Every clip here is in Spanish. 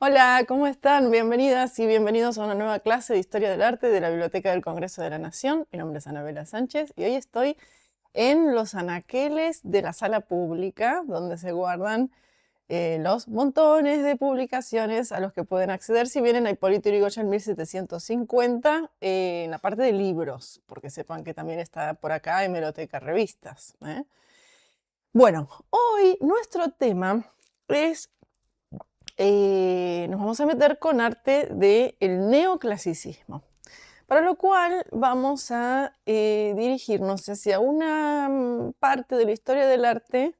Hola, ¿cómo están? Bienvenidas y bienvenidos a una nueva clase de Historia del Arte de la Biblioteca del Congreso de la Nación. Mi nombre es Anabela Sánchez y hoy estoy en los anaqueles de la sala pública, donde se guardan los montones de publicaciones a los que pueden acceder si vienen a Hipólito Yrigoyen 1750 en la parte de libros, porque sepan que también está por acá Hemeroteca Revistas. Bueno, hoy nuestro tema es nos vamos a meter con arte del neoclasicismo, para lo cual vamos a dirigirnos hacia una parte de la historia del arte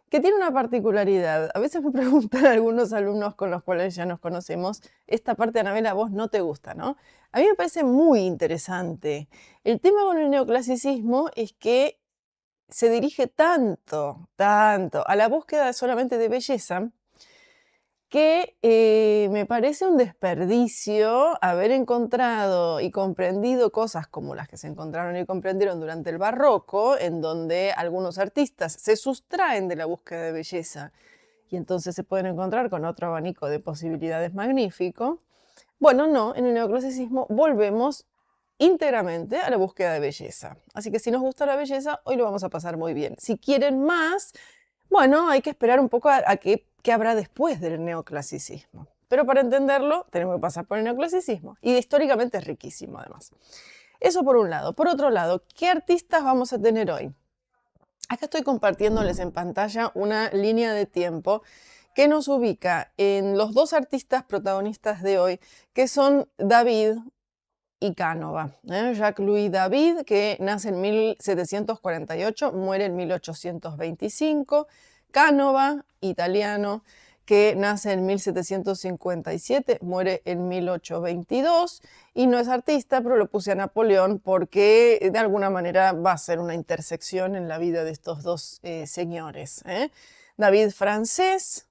que tiene una particularidad. A veces me preguntan algunos alumnos con los cuales ya nos conocemos, esta parte, Anabela, a vos no te gusta, ¿no? A mí me parece muy interesante. El tema con el neoclasicismo es que se dirige tanto a la búsqueda solamente de belleza, que me parece un desperdicio haber encontrado y comprendido cosas como las que se encontraron y comprendieron durante el barroco, en donde algunos artistas se sustraen de la búsqueda de belleza y entonces se pueden encontrar con otro abanico de posibilidades magnífico. Bueno, no, en el neoclasicismo volvemos íntegramente a la búsqueda de belleza. Así que si nos gusta la belleza, hoy lo vamos a pasar muy bien. Si quieren más, bueno, hay que esperar un poco a qué habrá después del neoclasicismo. Pero para entenderlo, tenemos que pasar por el neoclasicismo. Y históricamente es riquísimo, además. Eso por un lado. Por otro lado, ¿qué artistas vamos a tener hoy? Acá estoy compartiéndoles en pantalla una línea de tiempo que nos ubica en los dos artistas protagonistas de hoy, que son David y Canova. Jacques-Louis David, que nace en 1748, muere en 1825. Canova, italiano, que nace en 1757, muere en 1822, y no es artista, pero lo puse a Napoleón porque de alguna manera va a ser una intersección en la vida de estos dos señores. David francés.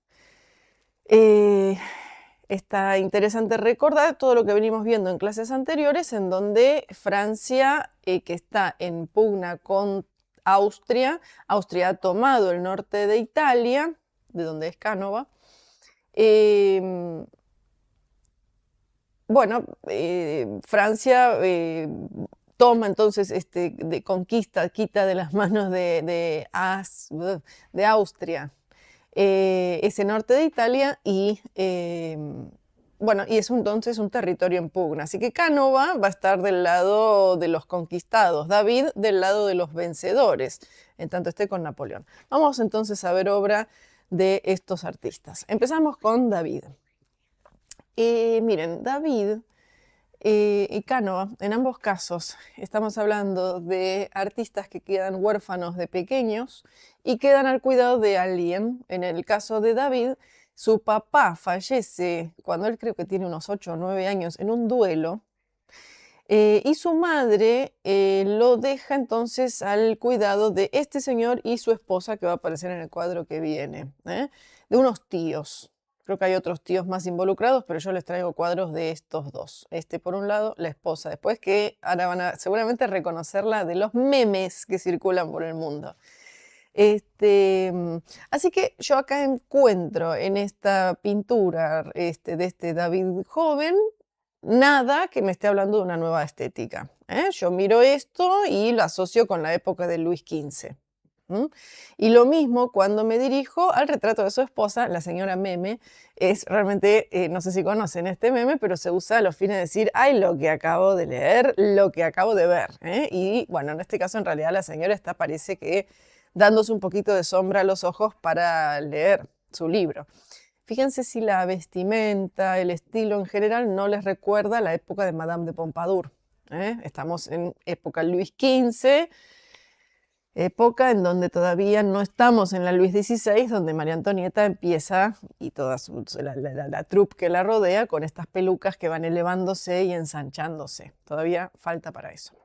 Está interesante recordar todo lo que venimos viendo en clases anteriores, en donde Francia, que está en pugna con Austria, Austria ha tomado el norte de Italia, de donde es Canova. Francia toma entonces, conquista, quita de las manos de Austria ese norte de Italia y y es entonces un territorio en pugna. Así que Canova va a estar del lado de los conquistados, David del lado de los vencedores, en tanto esté con Napoleón. Vamos entonces a ver obra de estos artistas. Empezamos con David. Miren, David y Canova, en ambos casos estamos hablando de artistas que quedan huérfanos de pequeños y quedan al cuidado de alguien. En el caso de David, su papá fallece cuando él creo que tiene unos 8 o 9 años en un duelo, y su madre lo deja entonces al cuidado de este señor y su esposa, que va a aparecer en el cuadro que viene, de unos tíos. Creo que hay otros tíos más involucrados, pero yo les traigo cuadros de estos dos. Este por un lado, la esposa. Después, que ahora van a seguramente reconocerla de los memes que circulan por el mundo. Así que yo acá encuentro en esta pintura de este David joven nada que me esté hablando de una nueva estética. Yo miro esto y lo asocio con la época de Luis XV. Y lo mismo cuando me dirijo al retrato de su esposa, la señora Meme. Es realmente, no sé si conocen este meme, pero se usa a los fines de decir, ay, lo que acabo de leer, lo que acabo de ver. Y bueno, en este caso en realidad la señora parece que dándose un poquito de sombra a los ojos para leer su libro. Fíjense si la vestimenta, el estilo en general no les recuerda la época de Madame de Pompadour. Estamos en época Luis XV, época en donde todavía no estamos en la Luis XVI, donde María Antonieta empieza, y toda la troupe que la rodea, con estas pelucas que van elevándose y ensanchándose. Todavía falta para eso.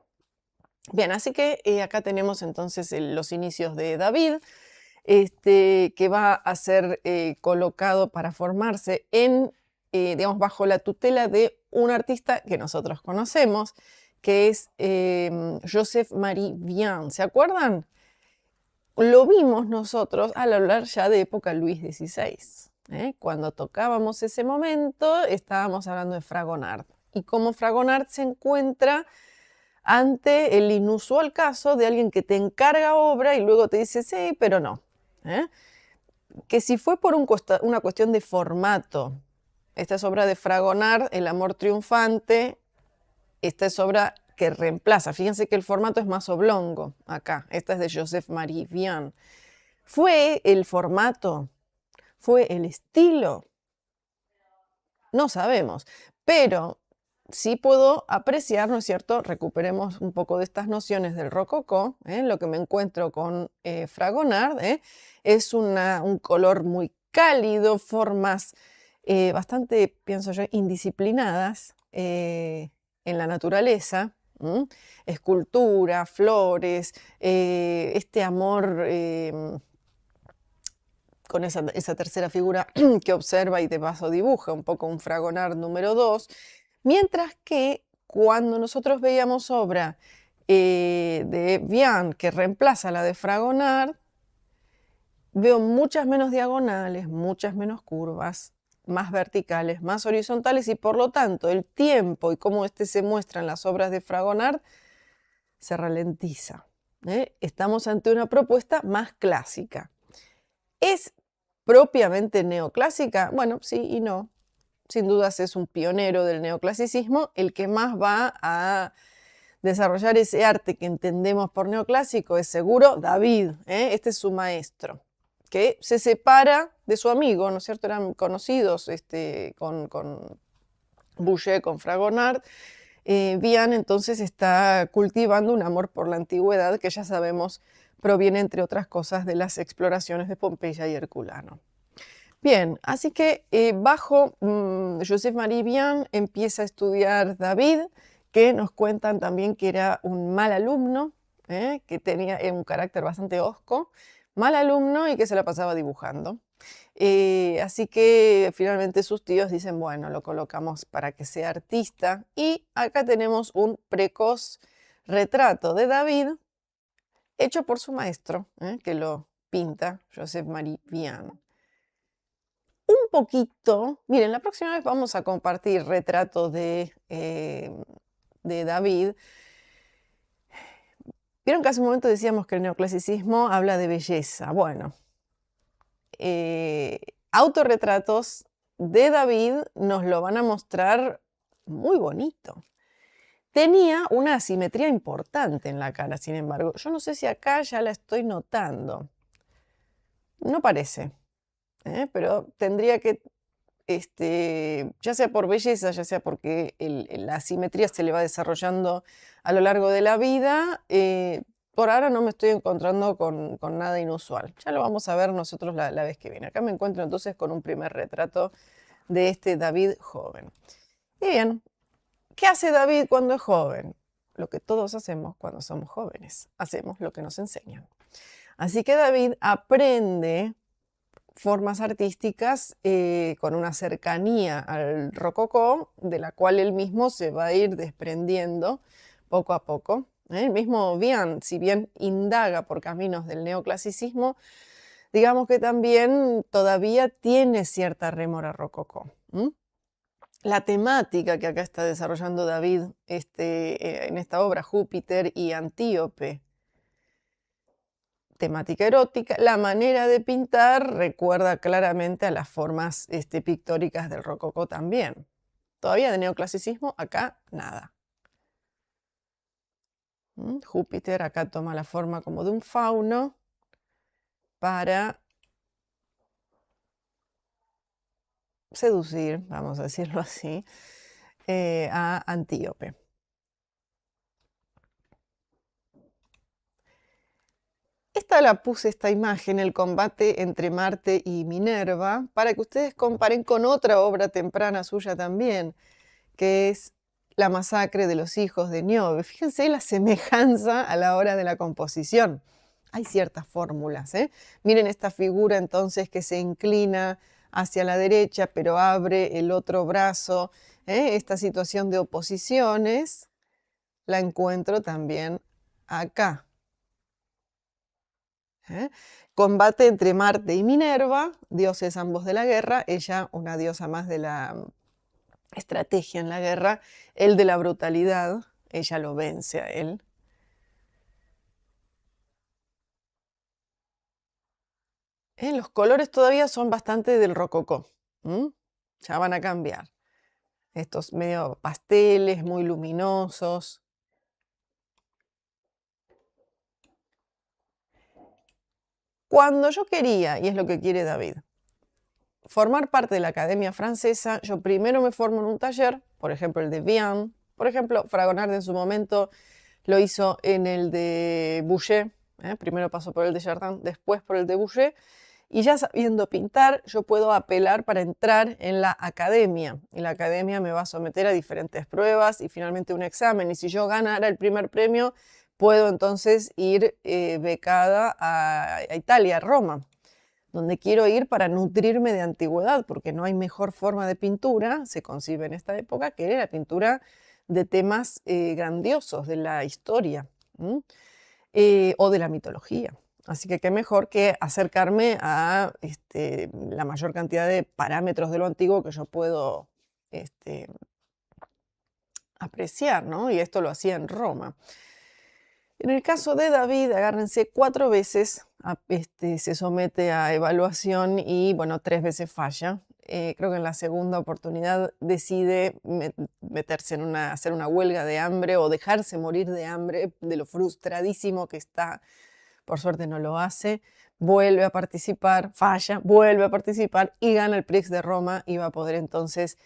Bien, así que acá tenemos entonces los inicios de David, que va a ser colocado para formarse digamos, bajo la tutela de un artista que nosotros conocemos, que es Joseph-Marie Vien. ¿Se acuerdan? Lo vimos nosotros al hablar ya de época Luis XVI. Cuando tocábamos ese momento, estábamos hablando de Fragonard. Y cómo Fragonard se encuentra ante el inusual caso de alguien que te encarga obra y luego te dice, sí, pero no. Que si fue por una cuestión de formato, esta es obra de Fragonard, El amor triunfante, esta es obra que reemplaza. Fíjense que el formato es más oblongo acá. Esta es de Joseph-Marie Vian. ¿Fue el formato? ¿Fue el estilo? No sabemos, pero sí puedo apreciar, ¿no es cierto? Recuperemos un poco de estas nociones del rococó. Lo que me encuentro con Fragonard es un color muy cálido, formas bastante, pienso yo, indisciplinadas en la naturaleza. Escultura, flores, este amor con esa tercera figura que observa y de paso dibuja, un poco un Fragonard número 2, mientras que cuando nosotros veíamos obra de Vian que reemplaza la de Fragonard, veo muchas menos diagonales, muchas menos curvas, más verticales, más horizontales, y por lo tanto el tiempo y cómo este se muestra en las obras de Fragonard se ralentiza. Estamos ante una propuesta más clásica. ¿Es propiamente neoclásica? Bueno, sí y no. Sin dudas es un pionero del neoclasicismo, el que más va a desarrollar ese arte que entendemos por neoclásico es seguro David. Este es su maestro, que se separa de su amigo, ¿no es cierto? Eran conocidos con Boucher, con Fragonard. Vian entonces está cultivando un amor por la antigüedad que ya sabemos proviene, entre otras cosas, de las exploraciones de Pompeya y Herculano. Bien, así que bajo Joseph-Marie Vian empieza a estudiar David, que nos cuentan también que era un mal alumno, que tenía un carácter bastante hosco, mal alumno y que se la pasaba dibujando. Así que finalmente sus tíos dicen, bueno, lo colocamos para que sea artista. Y acá tenemos un precoz retrato de David hecho por su maestro, que lo pinta, Joseph-Marie Vian. Un poquito, miren, la próxima vez vamos a compartir retratos de David. Vieron que hace un momento decíamos que el neoclasicismo habla de belleza. Bueno, autorretratos de David nos lo van a mostrar muy bonito. Tenía una asimetría importante en la cara, sin embargo. Yo no sé si acá ya la estoy notando. No parece, pero tendría que, ya sea por belleza, ya sea porque la asimetría se le va desarrollando a lo largo de la vida, por ahora no me estoy encontrando con nada inusual. Ya lo vamos a ver nosotros la vez que viene. Acá me encuentro entonces con un primer retrato de este David joven. Y bien, ¿qué hace David cuando es joven? Lo que todos hacemos cuando somos jóvenes. Hacemos lo que nos enseñan. Así que David aprende formas artísticas con una cercanía al rococó, de la cual él mismo se va a ir desprendiendo poco a poco. El mismo Vian, si bien indaga por caminos del neoclasicismo, digamos que también todavía tiene cierta rémora rococó. La temática que acá está desarrollando David en esta obra, Júpiter y Antíope, temática erótica, la manera de pintar recuerda claramente a las formas pictóricas del rococó también. Todavía de neoclasicismo, acá nada. Júpiter acá toma la forma como de un fauno para seducir, vamos a decirlo así, a Antíope. Esta imagen, el combate entre Marte y Minerva, para que ustedes comparen con otra obra temprana suya también, que es La masacre de los hijos de Níobe. Fíjense la semejanza a la hora de la composición. Hay ciertas fórmulas. Miren esta figura entonces que se inclina hacia la derecha, pero abre el otro brazo. Esta situación de oposiciones la encuentro también acá. ¿eh? Combate entre Marte y Minerva, dioses ambos de la guerra, ella una diosa más de la estrategia en la guerra, él de la brutalidad, ella lo vence a él. Los colores todavía son bastante del rococó, ya van a cambiar. Estos medio pasteles, muy luminosos. Cuando yo quería, y es lo que quiere David, formar parte de la Academia Francesa, yo primero me formo en un taller, por ejemplo el de Vian, por ejemplo Fragonard en su momento lo hizo en el de Boucher, primero pasó por el de Chardin, después por el de Boucher, y ya sabiendo pintar, yo puedo apelar para entrar en la academia. Y la academia me va a someter a diferentes pruebas y finalmente un examen. Y si yo ganara el primer premio, puedo entonces ir becada a Italia, a Roma, donde quiero ir para nutrirme de antigüedad, porque no hay mejor forma de pintura, se concibe en esta época, que la pintura de temas grandiosos de la historia o de la mitología. Así que qué mejor que acercarme a la mayor cantidad de parámetros de lo antiguo que yo puedo apreciar, ¿no? Y esto lo hacía en Roma. En el caso de David, agárrense, 4 veces se somete a evaluación y, bueno, 3 veces falla. Creo que en la segunda oportunidad decide meterse en hacer una huelga de hambre o dejarse morir de hambre, de lo frustradísimo que está. Por suerte no lo hace. Vuelve a participar, falla, vuelve a participar y gana el Prix de Roma y va a poder entonces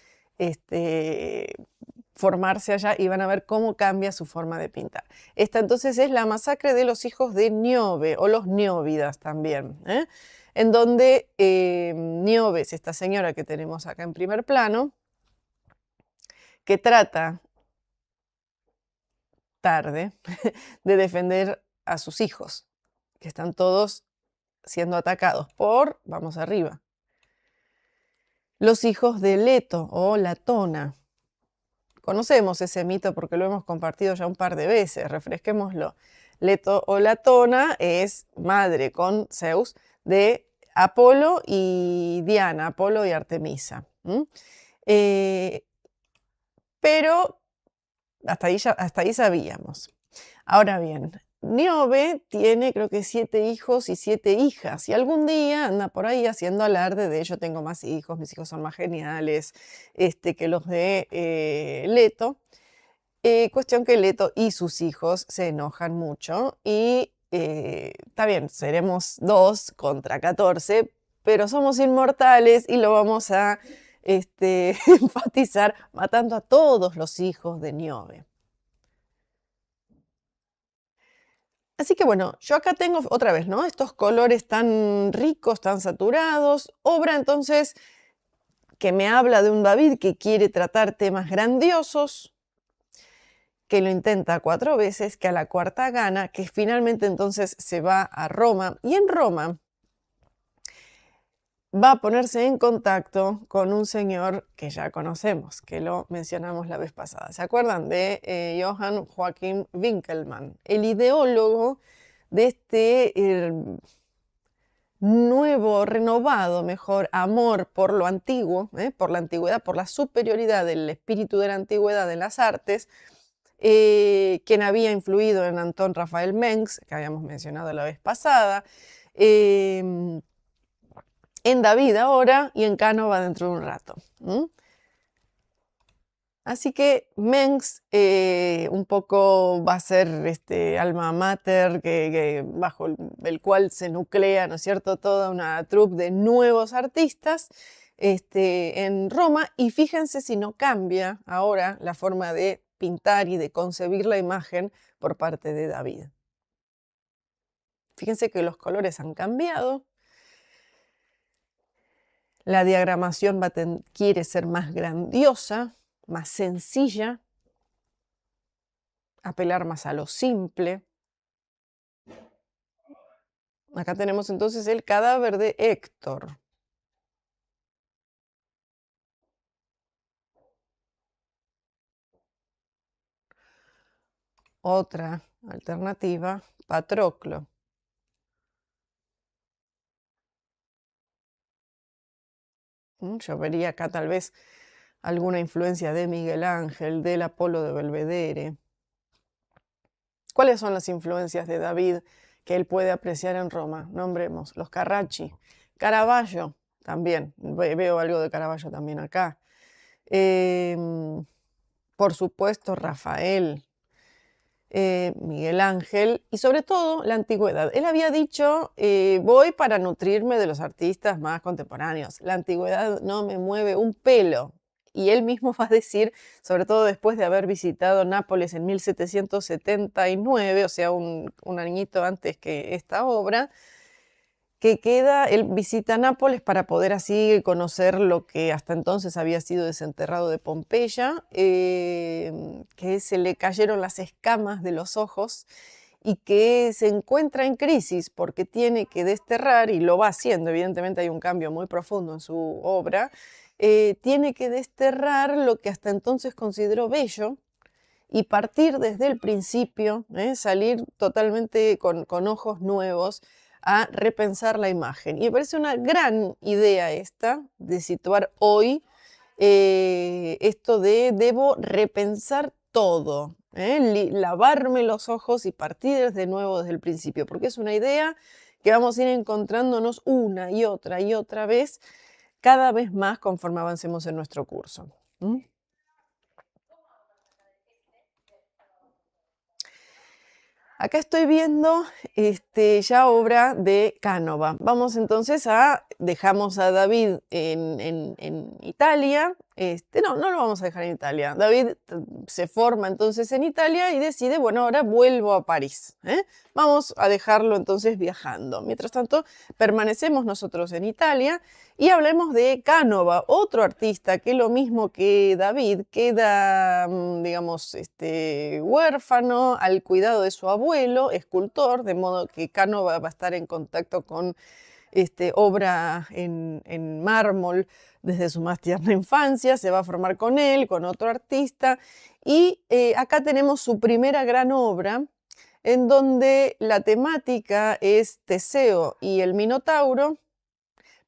formarse allá y van a ver cómo cambia su forma de pintar. Esta entonces es la masacre de los hijos de Níobe o los Nióvidas también, en donde Níobe es esta señora que tenemos acá en primer plano, que trata tarde de defender a sus hijos, que están todos siendo atacados por, vamos arriba, los hijos de Leto o Latona. Conocemos ese mito porque lo hemos compartido ya un par de veces, refresquémoslo. Leto o Latona es madre con Zeus de Apolo y Diana, Apolo y Artemisa. Pero hasta ahí sabíamos. Ahora bien, Niobe tiene creo que 7 hijos y 7 hijas y algún día anda por ahí haciendo alarde de yo tengo más hijos, mis hijos son más geniales que los de Leto. Cuestión que Leto y sus hijos se enojan mucho y está bien, seremos 2 contra 14, pero somos inmortales y lo vamos a enfatizar matando a todos los hijos de Niobe. Así que bueno, yo acá tengo otra vez, ¿no? Estos colores tan ricos, tan saturados. Obra entonces que me habla de un David que quiere tratar temas grandiosos, que lo intenta 4 veces, que a la cuarta gana, que finalmente entonces se va a Roma. Y en Roma va a ponerse en contacto con un señor que ya conocemos, que lo mencionamos la vez pasada. ¿Se acuerdan de Johann Joachim Winckelmann? El ideólogo de nuevo, renovado, mejor, amor por lo antiguo, por la antigüedad, por la superioridad del espíritu de la antigüedad en las artes, quien había influido en Anton Raphael Mengs, que habíamos mencionado la vez pasada, en David ahora y en Canova dentro de un rato. Así que Mengs un poco va a ser alma mater bajo el cual se nuclea, ¿no es cierto?, toda una troupe de nuevos artistas en Roma. Y fíjense si no cambia ahora la forma de pintar y de concebir la imagen por parte de David. Fíjense que los colores han cambiado. La diagramación quiere ser más grandiosa, más sencilla, apelar más a lo simple. Acá tenemos entonces el cadáver de Héctor. Otra alternativa, Patroclo. Yo vería acá tal vez alguna influencia de Miguel Ángel, del Apolo de Belvedere. ¿Cuáles son las influencias de David que él puede apreciar en Roma? Nombremos los Carracci, Caravaggio también, veo algo de Caravaggio también acá. Por supuesto, Rafael, Miguel Ángel y sobre todo la antigüedad. Él había dicho, voy para nutrirme de los artistas más contemporáneos. La antigüedad no me mueve un pelo. Y él mismo va a decir, sobre todo después de haber visitado Nápoles en 1779, o sea, un añito antes que esta obra, él visita Nápoles para poder así conocer lo que hasta entonces había sido desenterrado de Pompeya, que se le cayeron las escamas de los ojos y que se encuentra en crisis porque tiene que desterrar, y lo va haciendo, evidentemente hay un cambio muy profundo en su obra, tiene que desterrar lo que hasta entonces consideró bello y partir desde el principio, salir totalmente con ojos nuevos a repensar la imagen. Y me parece una gran idea esta de situar hoy esto de debo repensar todo, lavarme los ojos y partir de nuevo desde el principio, porque es una idea que vamos a ir encontrándonos una y otra vez, cada vez más conforme avancemos en nuestro curso. Acá estoy viendo ya obra de Cánova. Vamos entonces dejamos a David en Italia. No lo vamos a dejar en Italia. David se forma entonces en Italia y decide, bueno, ahora vuelvo a París. Vamos a dejarlo entonces viajando. Mientras tanto, permanecemos nosotros en Italia y hablemos de Cánova, otro artista que lo mismo que David queda, digamos, huérfano al cuidado de su abuelo, escultor, de modo que Cánova va a estar en contacto con obra en mármol desde su más tierna infancia, se va a formar con él, con otro artista, y acá tenemos su primera gran obra, en donde la temática es Teseo y el Minotauro,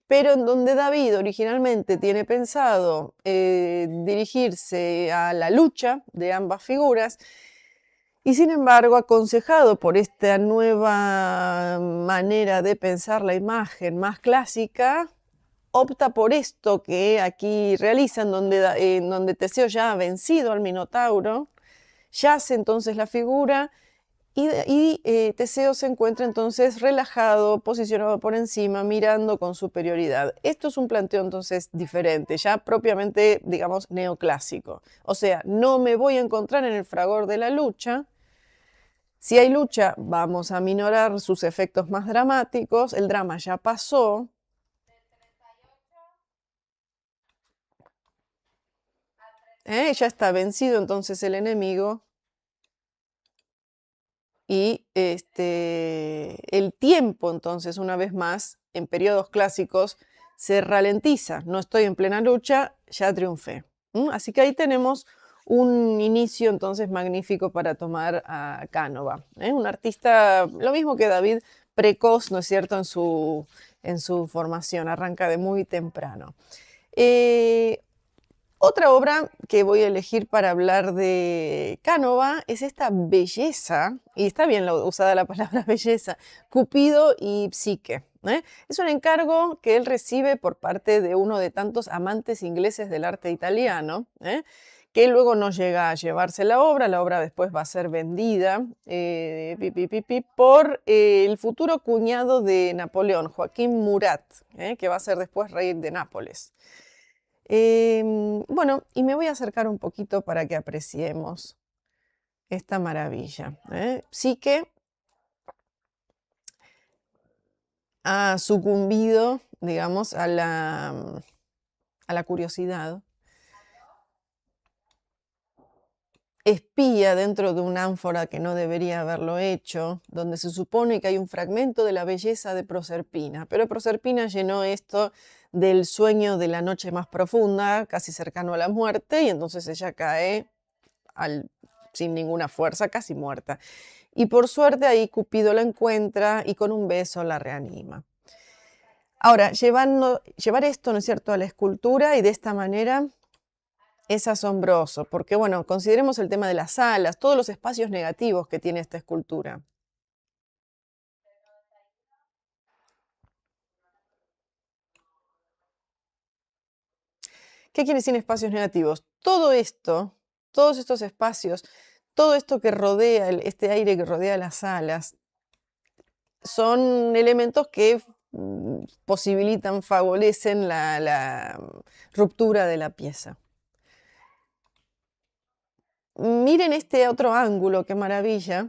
pero en donde David originalmente tiene pensado dirigirse a la lucha de ambas figuras, y sin embargo, aconsejado por esta nueva manera de pensar la imagen más clásica, opta por esto que aquí realizan, en donde Teseo ya ha vencido al Minotauro, yace entonces la figura y Teseo se encuentra entonces relajado, posicionado por encima, mirando con superioridad. Esto es un planteo entonces diferente, ya propiamente, digamos, neoclásico. O sea, no me voy a encontrar en el fragor de la lucha. Si hay lucha, vamos a minorar sus efectos más dramáticos. El drama ya pasó. Ya está vencido entonces el enemigo. Y el tiempo, entonces, una vez más, en periodos clásicos, se ralentiza. No estoy en plena lucha, ya triunfé. Así que ahí tenemos un inicio, entonces, magnífico para tomar a Cánova. Un artista, lo mismo que David, precoz, ¿no es cierto?, en su formación, arranca de muy temprano. Otra obra que voy a elegir para hablar de Cánova es esta belleza, y está bien usada la palabra belleza, Cupido y Psique. Es un encargo que él recibe por parte de uno de tantos amantes ingleses del arte italiano, que luego no llega a llevarse la obra después va a ser vendida por el futuro cuñado de Napoleón, Joaquín Murat, que va a ser después rey de Nápoles. Bueno, y me voy a acercar un poquito para que apreciemos esta maravilla. Psique ha sucumbido, digamos, a la curiosidad. Espía dentro de una ánfora que no debería haberlo hecho, donde se supone que hay un fragmento de la belleza de Proserpina, pero Proserpina llenó esto del sueño de la noche más profunda, casi cercano a la muerte, y entonces ella cae sin ninguna fuerza, casi muerta. Y por suerte ahí Cupido la encuentra y con un beso la reanima. Ahora, llevar esto, ¿no es cierto?, a la escultura y de esta manera es asombroso, porque bueno, consideremos el tema de las alas, todos los espacios negativos que tiene esta escultura. ¿Qué quiere decir espacios negativos? Todo esto, todos estos espacios, todo esto que rodea, este aire que rodea las alas, son elementos que posibilitan, favorecen la ruptura de la pieza. Miren este otro ángulo, qué maravilla,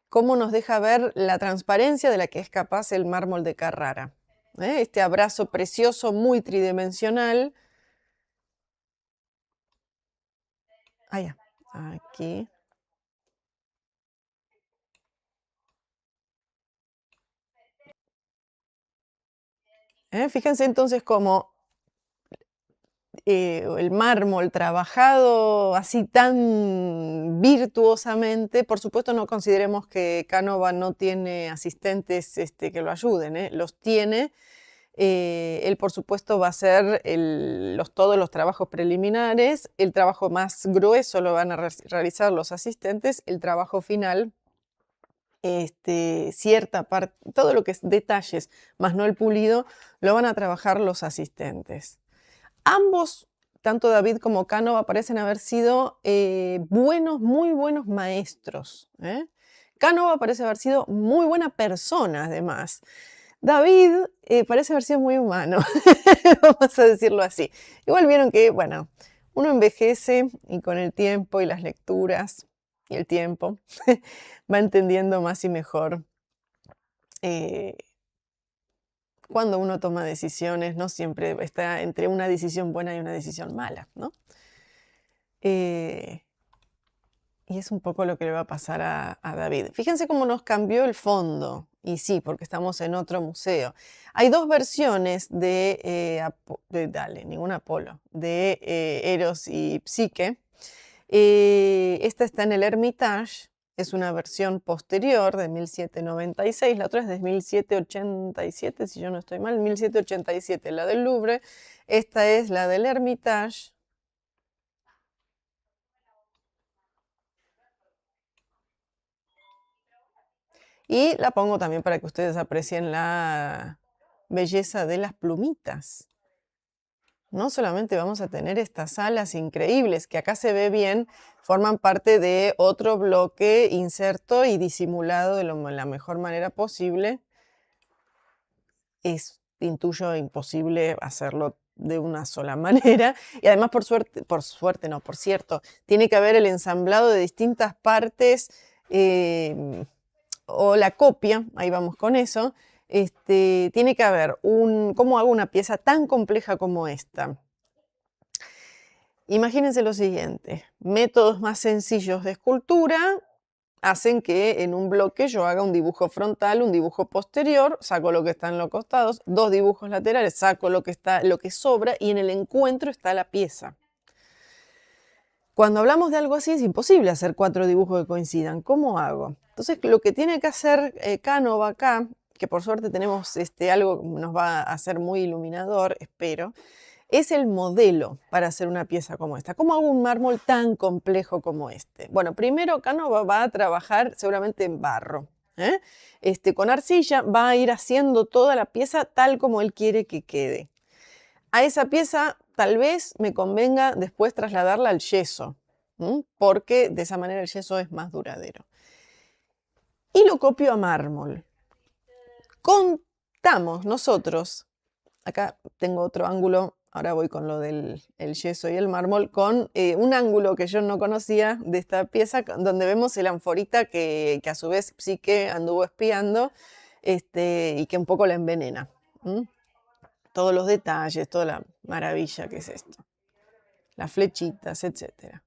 cómo nos deja ver la transparencia de la que es capaz el mármol de Carrara. Este abrazo precioso, muy tridimensional. Allá, aquí. Fíjense entonces cómo el mármol trabajado así tan virtuosamente, por supuesto no consideremos que Canova no tiene asistentes que lo ayuden, los tiene. Él, por supuesto, va a hacer todos los trabajos preliminares, el trabajo más grueso lo van a realizar los asistentes, el trabajo final, cierta parte, todo lo que es detalles, más no el pulido, lo van a trabajar los asistentes. Ambos, tanto David como Canova, parecen haber sido muy buenos maestros. Canova parece haber sido muy buena persona, además. David parece haber sido muy humano, vamos a decirlo así. Igual vieron que, bueno, uno envejece y con el tiempo y las lecturas y el tiempo va entendiendo más y mejor cuando uno toma decisiones, no siempre está entre una decisión buena y una decisión mala, ¿no? Y es un poco lo que le va a pasar a David. Fíjense cómo nos cambió el fondo. Y sí, porque estamos en otro museo. Hay dos versiones ningún Apolo, de Eros y Psique. Esta está en el Hermitage, es una versión posterior de 1796, la otra es de 1787, si yo no estoy mal, 1787, la del Louvre. Esta es la del Hermitage. Y la pongo también para que ustedes aprecien la belleza de las plumitas. No solamente vamos a tener estas alas increíbles, que acá se ve bien, forman parte de otro bloque inserto y disimulado de la mejor manera posible. Intuyo imposible hacerlo de una sola manera. Y además, por cierto, tiene que haber el ensamblado de distintas partes o la copia, ahí vamos con eso. Tiene que haber ¿cómo hago una pieza tan compleja como esta? Imagínense lo siguiente, métodos más sencillos de escultura hacen que en un bloque yo haga un dibujo frontal, un dibujo posterior, saco lo que está en los costados, dos dibujos laterales, saco lo que sobra y en el encuentro está la pieza. Cuando hablamos de algo así es imposible hacer 4 dibujos que coincidan. ¿Cómo hago? Entonces lo que tiene que hacer Canova acá, que por suerte tenemos algo que nos va a hacer muy iluminador, espero, es el modelo para hacer una pieza como esta. ¿Cómo hago un mármol tan complejo como este? Bueno, primero Canova va a trabajar seguramente en barro. Con arcilla va a ir haciendo toda la pieza tal como él quiere que quede. A esa pieza tal vez me convenga después trasladarla al yeso, porque de esa manera el yeso es más duradero. Y lo copio a mármol. Contamos nosotros, acá tengo otro ángulo, ahora voy con lo del yeso y el mármol, con un ángulo que yo no conocía de esta pieza, donde vemos el anforita que a su vez Psique anduvo espiando y que un poco la envenena. Todos los detalles, toda la maravilla que es esto. Las flechitas, etc.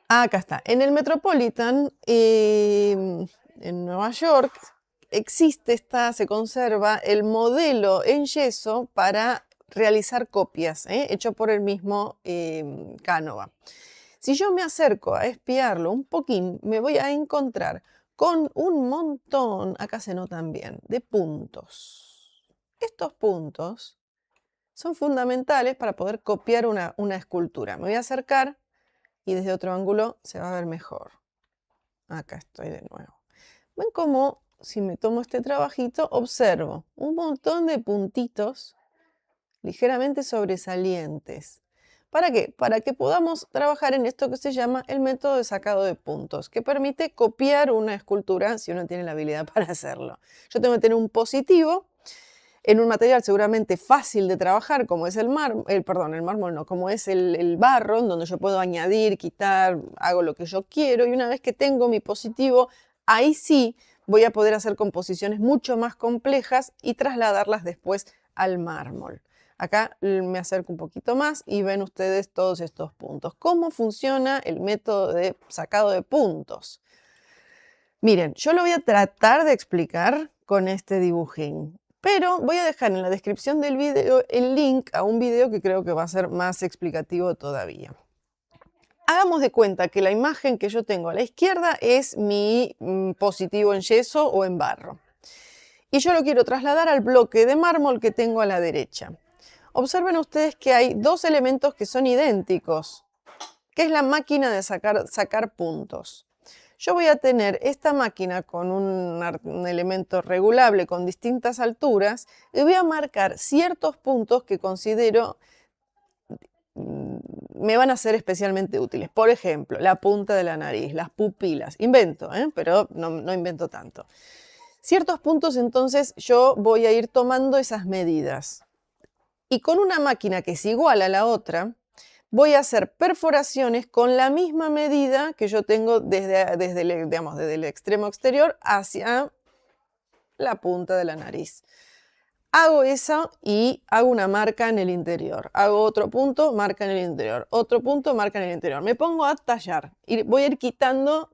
Acá está. En el Metropolitan, en Nueva York, se conserva el modelo en yeso para realizar copias, hecho por el mismo Canova. Si yo me acerco a espiarlo un poquín, me voy a encontrar con un montón, acá se notan bien, de puntos. Estos puntos son fundamentales para poder copiar una escultura. Me voy a acercar y desde otro ángulo se va a ver mejor. Acá estoy de nuevo. ¿Ven cómo si me tomo este trabajito observo un montón de puntitos ligeramente sobresalientes? ¿Para qué? Para que podamos trabajar en esto que se llama el método de sacado de puntos, que permite copiar una escultura si uno tiene la habilidad para hacerlo. Yo tengo que tener un positivo en un material seguramente fácil de trabajar, como es el mármol no, como es el barro, en donde yo puedo añadir, quitar, hago lo que yo quiero, y una vez que tengo mi positivo, ahí sí voy a poder hacer composiciones mucho más complejas y trasladarlas después al mármol. Acá me acerco un poquito más y ven ustedes todos estos puntos. ¿Cómo funciona el método de sacado de puntos? Miren, yo lo voy a tratar de explicar con este dibujín, pero voy a dejar en la descripción del video el link a un video que creo que va a ser más explicativo todavía. Hagamos de cuenta que la imagen que yo tengo a la izquierda es mi positivo en yeso o en barro. Y yo lo quiero trasladar al bloque de mármol que tengo a la derecha. Observen ustedes que hay dos elementos que son idénticos, que es la máquina de sacar puntos. Yo voy a tener esta máquina con un elemento regulable con distintas alturas y voy a marcar ciertos puntos que considero me van a ser especialmente útiles. Por ejemplo, la punta de la nariz, las pupilas. Invento, pero no invento tanto. Ciertos puntos, entonces, yo voy a ir tomando esas medidas. Y con una máquina que es igual a la otra, voy a hacer perforaciones con la misma medida que yo tengo desde el extremo exterior hacia la punta de la nariz. Hago eso y hago una marca en el interior. Hago otro punto, marca en el interior. Otro punto, marca en el interior. Me pongo a tallar y voy a ir quitando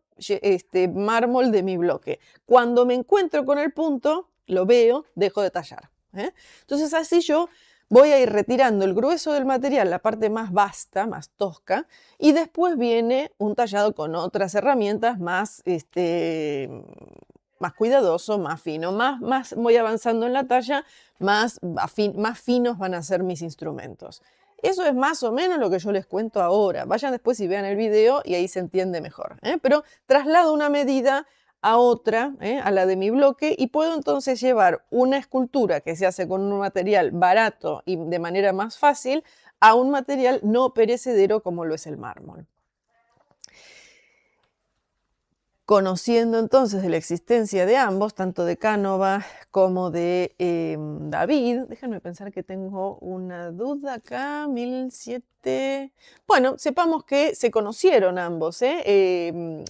mármol de mi bloque. Cuando me encuentro con el punto, lo veo, dejo de tallar. Entonces así yo voy a ir retirando el grueso del material, la parte más vasta, más tosca, y después viene un tallado con otras herramientas más cuidadoso, más fino. Más voy avanzando en la talla, más finos van a ser mis instrumentos. Eso es más o menos lo que yo les cuento ahora. Vayan después y vean el video y ahí se entiende mejor. Pero traslado una medida a otra, a la de mi bloque, y puedo entonces llevar una escultura que se hace con un material barato y de manera más fácil a un material no perecedero como lo es el mármol. Conociendo entonces de la existencia de ambos, tanto de Canova como de David, déjenme pensar que tengo una duda acá, 1007. Bueno, sepamos que se conocieron ambos.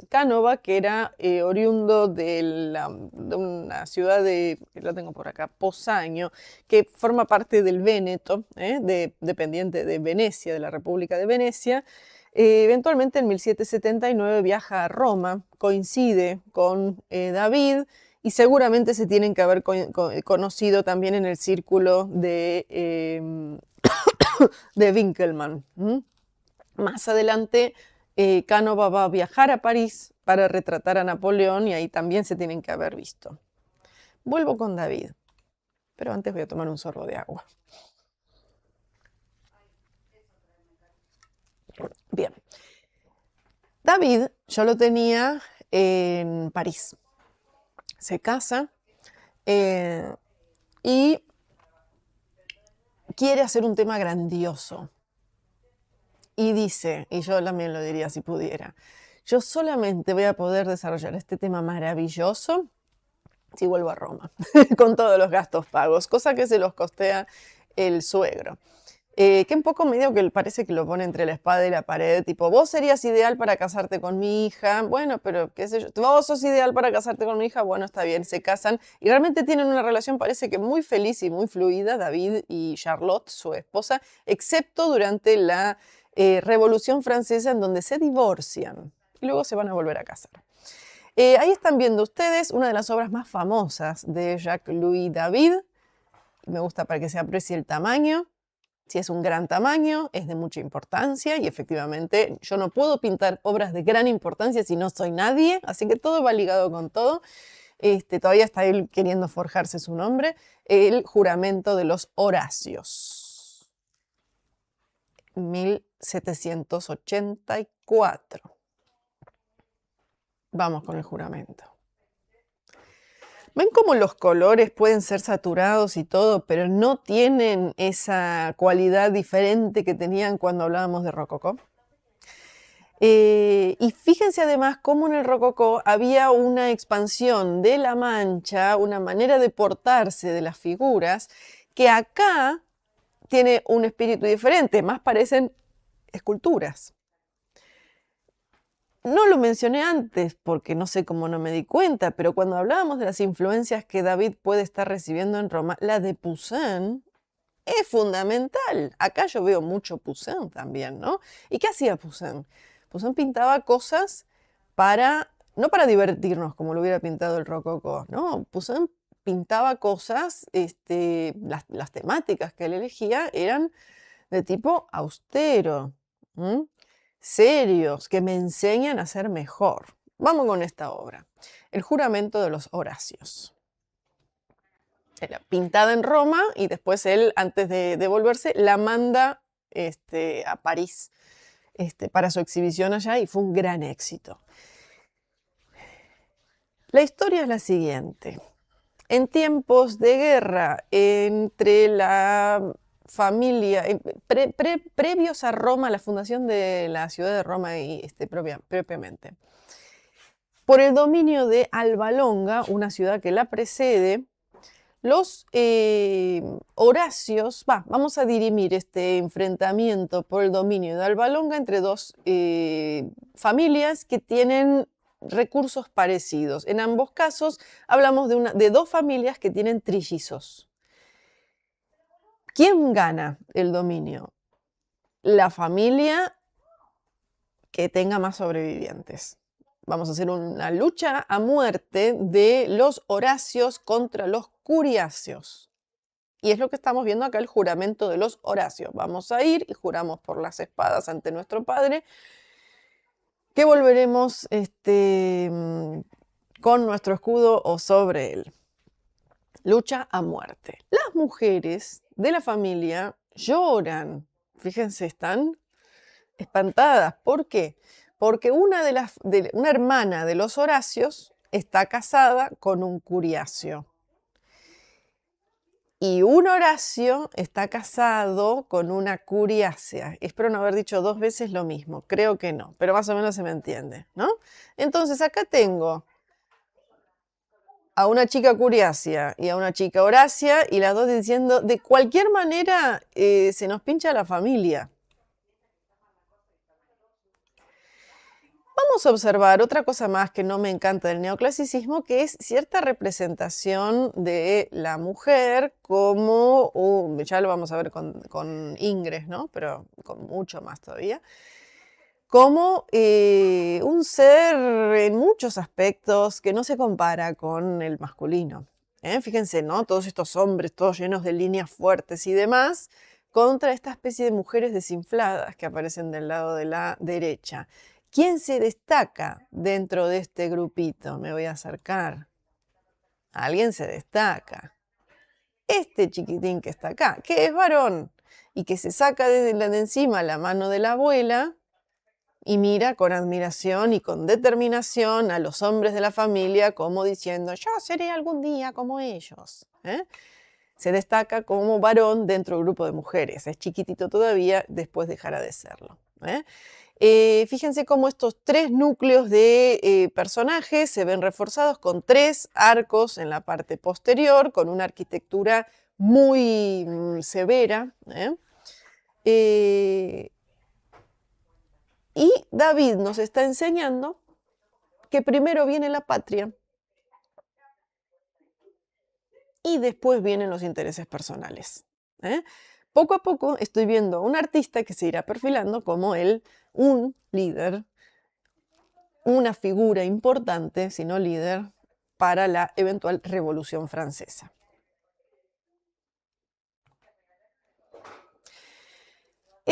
Canova, que era oriundo de una ciudad la tengo por acá, Posaño, que forma parte del Véneto, dependiente de Venecia, de la República de Venecia. Eventualmente en 1779 viaja a Roma, coincide con David y seguramente se tienen que haber conocido también en el círculo de Winkelmann. Más adelante Canova va a viajar a París para retratar a Napoleón y ahí también se tienen que haber visto. Vuelvo con David, pero antes voy a tomar un sorbo de agua. Bien, David yo lo tenía en París. Se casa y quiere hacer un tema grandioso. Y dice, y yo también lo diría si pudiera, yo solamente voy a poder desarrollar este tema maravilloso si vuelvo a Roma, con todos los gastos pagos, cosa que se los costea el suegro. Que un poco medio que parece que lo pone entre la espada y la pared, tipo, vos serías ideal para casarte con mi hija, bueno, pero qué sé yo, vos sos ideal para casarte con mi hija, bueno, está bien, se casan y realmente tienen una relación, parece que muy feliz y muy fluida, David y Charlotte, su esposa, excepto durante la Revolución Francesa, en donde se divorcian y luego se van a volver a casar. Ahí están viendo ustedes una de las obras más famosas de Jacques-Louis David. Me gusta para que se aprecie el tamaño. Si es un gran tamaño, es de mucha importancia y efectivamente yo no puedo pintar obras de gran importancia si no soy nadie, así que todo va ligado con todo. Todavía está él queriendo forjarse su nombre, el juramento de los Horacios, 1784. Vamos con el juramento. ¿Ven cómo los colores pueden ser saturados y todo, pero no tienen esa cualidad diferente que tenían cuando hablábamos de rococó? Y fíjense además cómo en el rococó había una expansión de la mancha, una manera de portarse de las figuras, que acá tiene un espíritu diferente, más parecen esculturas. No lo mencioné antes porque no sé cómo no me di cuenta, pero cuando hablábamos de las influencias que David puede estar recibiendo en Roma, la de Poussin es fundamental. Acá yo veo mucho Poussin también, ¿no? ¿Y qué hacía Poussin? Poussin pintaba cosas no para divertirnos como lo hubiera pintado el rococó, ¿no? Poussin pintaba cosas, las temáticas que él elegía eran de tipo austero, serios, que me enseñan a ser mejor. Vamos con esta obra, El juramento de los Horacios. Era pintada en Roma y después él, antes de devolverse, la manda a París para su exhibición allá y fue un gran éxito. La historia es la siguiente. En tiempos de guerra entre la familia, previos a Roma, la fundación de la ciudad de Roma y propiamente, por el dominio de Alba Longa, una ciudad que la precede, los Horacios, vamos a dirimir este enfrentamiento por el dominio de Alba Longa entre dos familias que tienen recursos parecidos. En ambos casos hablamos de dos familias que tienen trillizos. ¿Quién gana el dominio? La familia que tenga más sobrevivientes. Vamos a hacer una lucha a muerte de los Horacios contra los Curiacios. Y es lo que estamos viendo acá, el juramento de los Horacios. Vamos a ir y juramos por las espadas ante nuestro Padre que volveremos con nuestro escudo o sobre él. Lucha a muerte. Las mujeres de la familia lloran. Fíjense, están espantadas. ¿Por qué? Porque una hermana de los Horacios está casada con un Curiacio. Y un Horacio está casado con una Curiacea. Espero no haber dicho dos veces lo mismo. Creo que no, pero más o menos se me entiende, ¿no? Entonces acá tengo a una chica Curiacea y a una chica Horacia y las dos diciendo, de cualquier manera se nos pincha la familia. Vamos a observar otra cosa más que no me encanta del neoclasicismo, que es cierta representación de la mujer como, ya lo vamos a ver con Ingres, ¿no? Pero con mucho más todavía, como un ser en muchos aspectos que no se compara con el masculino. Fíjense, ¿no? Todos estos hombres, todos llenos de líneas fuertes y demás, contra esta especie de mujeres desinfladas que aparecen del lado de la derecha. ¿Quién se destaca dentro de este grupito? Me voy a acercar. Alguien se destaca. Este chiquitín que está acá, que es varón y que se saca de encima la mano de la abuela y mira con admiración y con determinación a los hombres de la familia como diciendo, yo seré algún día como ellos. Se destaca como varón dentro del grupo de mujeres. Es chiquitito todavía, después dejará de serlo. Fíjense cómo estos tres núcleos de personajes se ven reforzados con tres arcos en la parte posterior, con una arquitectura muy severa. Y David nos está enseñando que primero viene la patria y después vienen los intereses personales. Poco a poco estoy viendo a un artista que se irá perfilando como un líder, una figura importante, si no líder, para la eventual Revolución Francesa.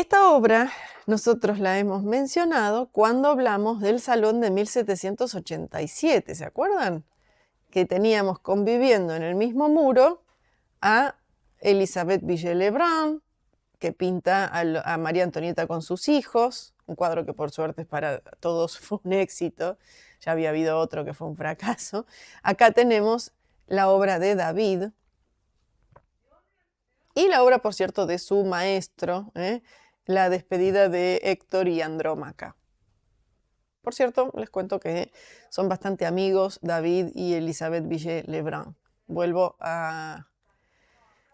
Esta obra nosotros la hemos mencionado cuando hablamos del Salón de 1787, ¿se acuerdan? Que teníamos conviviendo en el mismo muro a Elisabeth Villiers-Lebrun, que pinta a María Antonieta con sus hijos, un cuadro que por suerte para todos fue un éxito, ya había habido otro que fue un fracaso. Acá tenemos la obra de David y la obra, por cierto, de su maestro, La despedida de Héctor y Andrómaca. Por cierto, les cuento que son bastante amigos David y Elisabeth Villiers-Lebrun. Vuelvo a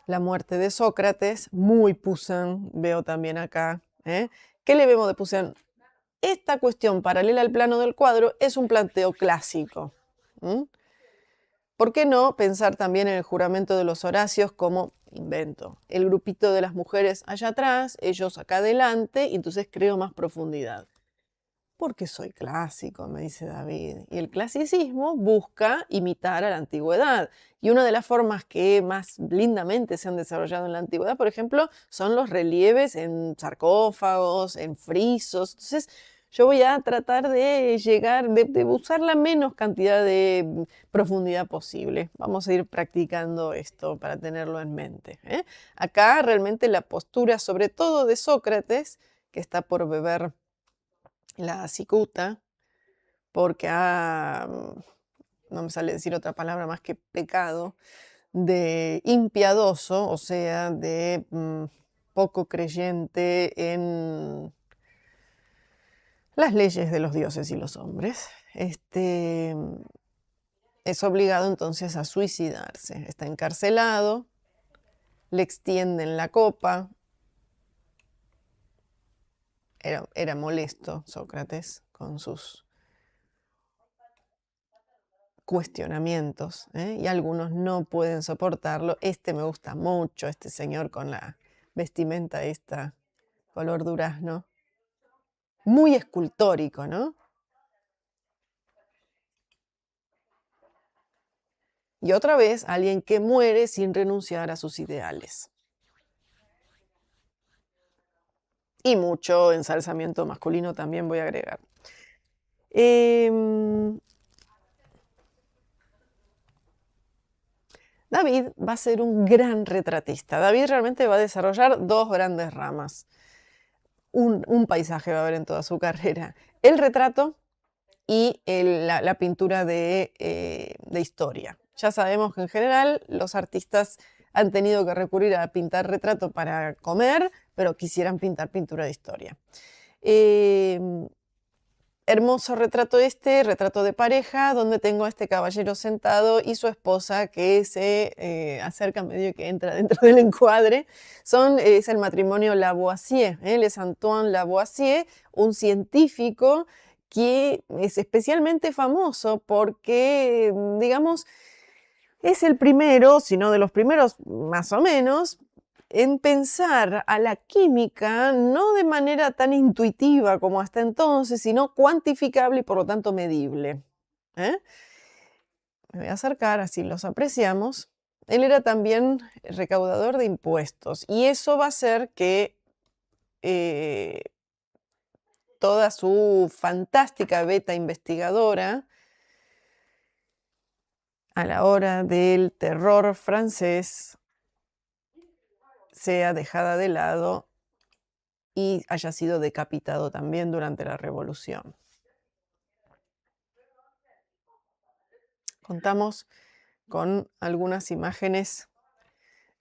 la muerte de Sócrates, muy Poussin, veo también acá. ¿Qué le vemos de Poussin? Esta cuestión paralela al plano del cuadro es un planteo clásico. ¿Por qué no pensar también en el juramento de los Horacios como invento? El grupito de las mujeres allá atrás, ellos acá adelante, y entonces creo más profundidad. Porque soy clásico, me dice David. Y el clasicismo busca imitar a la antigüedad. Y una de las formas que más lindamente se han desarrollado en la antigüedad, por ejemplo, son los relieves en sarcófagos, en frisos. Entonces, yo voy a tratar de llegar, de usar la menos cantidad de profundidad posible. Vamos a ir practicando esto para tenerlo en mente. Acá realmente la postura, sobre todo de Sócrates, que está por beber la cicuta, porque no me sale decir otra palabra más que pecado, de impiadoso, o sea, de poco creyente en las leyes de los dioses y los hombres, es obligado entonces a suicidarse. Está encarcelado, le extienden la copa. Era molesto Sócrates con sus cuestionamientos, y algunos no pueden soportarlo. Este me gusta mucho, este señor con la vestimenta esta, color durazno. Muy escultórico, ¿no? Y otra vez, alguien que muere sin renunciar a sus ideales. Y mucho ensalzamiento masculino también voy a agregar. David va a ser un gran retratista. David realmente va a desarrollar dos grandes ramas. Un paisaje va a haber en toda su carrera. El retrato y la pintura de historia. Ya sabemos que en general los artistas han tenido que recurrir a pintar retrato para comer, pero quisieran pintar pintura de historia. Hermoso retrato retrato de pareja, donde tengo a este caballero sentado y su esposa que se acerca medio que entra dentro del encuadre. Es el matrimonio Lavoisier, él es Antoine Lavoisier, un científico que es especialmente famoso porque, digamos, es el primero, si no de los primeros más o menos, en pensar a la química no de manera tan intuitiva como hasta entonces, sino cuantificable y por lo tanto medible. Me voy a acercar, así los apreciamos. Él era también recaudador de impuestos y eso va a hacer que toda su fantástica beta investigadora a la hora del terror francés sea dejada de lado y haya sido decapitado también durante la Revolución. Contamos con algunas imágenes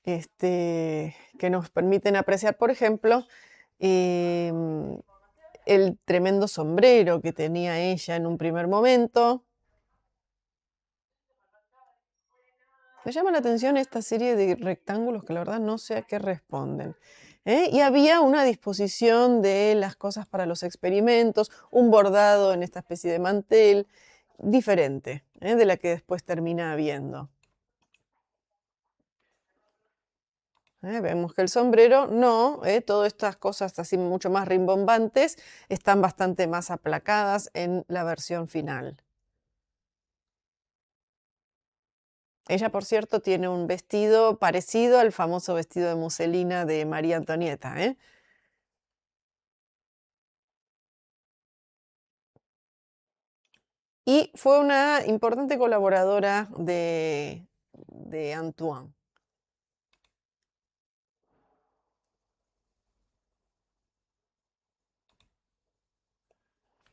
que nos permiten apreciar, por ejemplo, el tremendo sombrero que tenía ella en un primer momento. Me llama la atención esta serie de rectángulos que la verdad no sé a qué responden. Y había una disposición de las cosas para los experimentos, un bordado en esta especie de mantel, diferente de la que después termina habiendo. Vemos que el sombrero no, todas estas cosas así mucho más rimbombantes están bastante más aplacadas en la versión final. Ella, por cierto, tiene un vestido parecido al famoso vestido de muselina de María Antonieta. y fue una importante colaboradora de Antoine.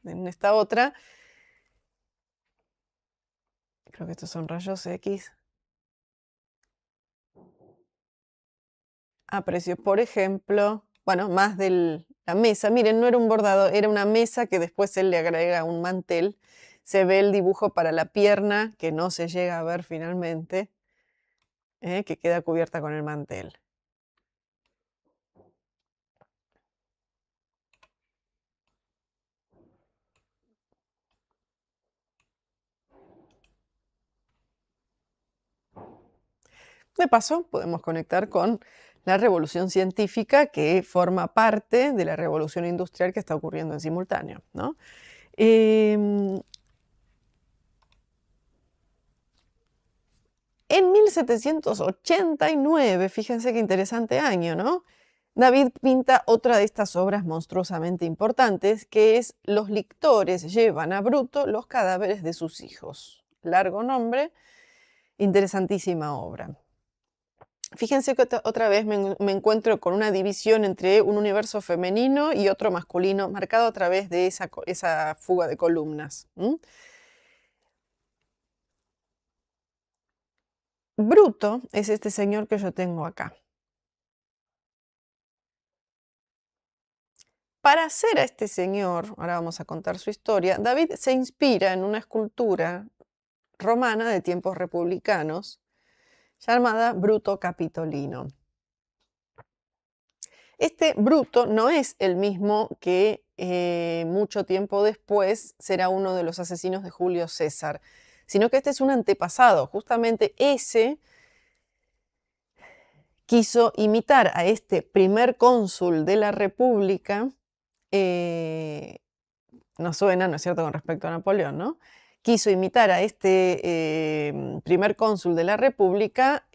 En esta otra, creo que estos son rayos X, aprecio, por ejemplo, bueno, más de la mesa. Miren, no era un bordado, era una mesa que después él le agrega un mantel. Se ve el dibujo para la pierna, que no se llega a ver finalmente, que queda cubierta con el mantel. De paso, podemos conectar con la revolución científica que forma parte de la revolución industrial que está ocurriendo en simultáneo, ¿no? En 1789, fíjense qué interesante año, ¿no? David pinta otra de estas obras monstruosamente importantes, que es Los lictores llevan a Bruto los cadáveres de sus hijos. Largo nombre, interesantísima obra. Fíjense que otra vez me encuentro con una división entre un universo femenino y otro masculino, marcado a través de esa fuga de columnas. Bruto es este señor que yo tengo acá. Para hacer a este señor, ahora vamos a contar su historia, David se inspira en una escultura romana de tiempos republicanos llamada Bruto Capitolino. Este Bruto no es el mismo que mucho tiempo después será uno de los asesinos de Julio César, sino que este es un antepasado. Justamente ese quiso imitar a este primer cónsul de la República, nos suena, ¿no es cierto?, con respecto a Napoleón, ¿no? Quiso imitar a este primer cónsul de la República,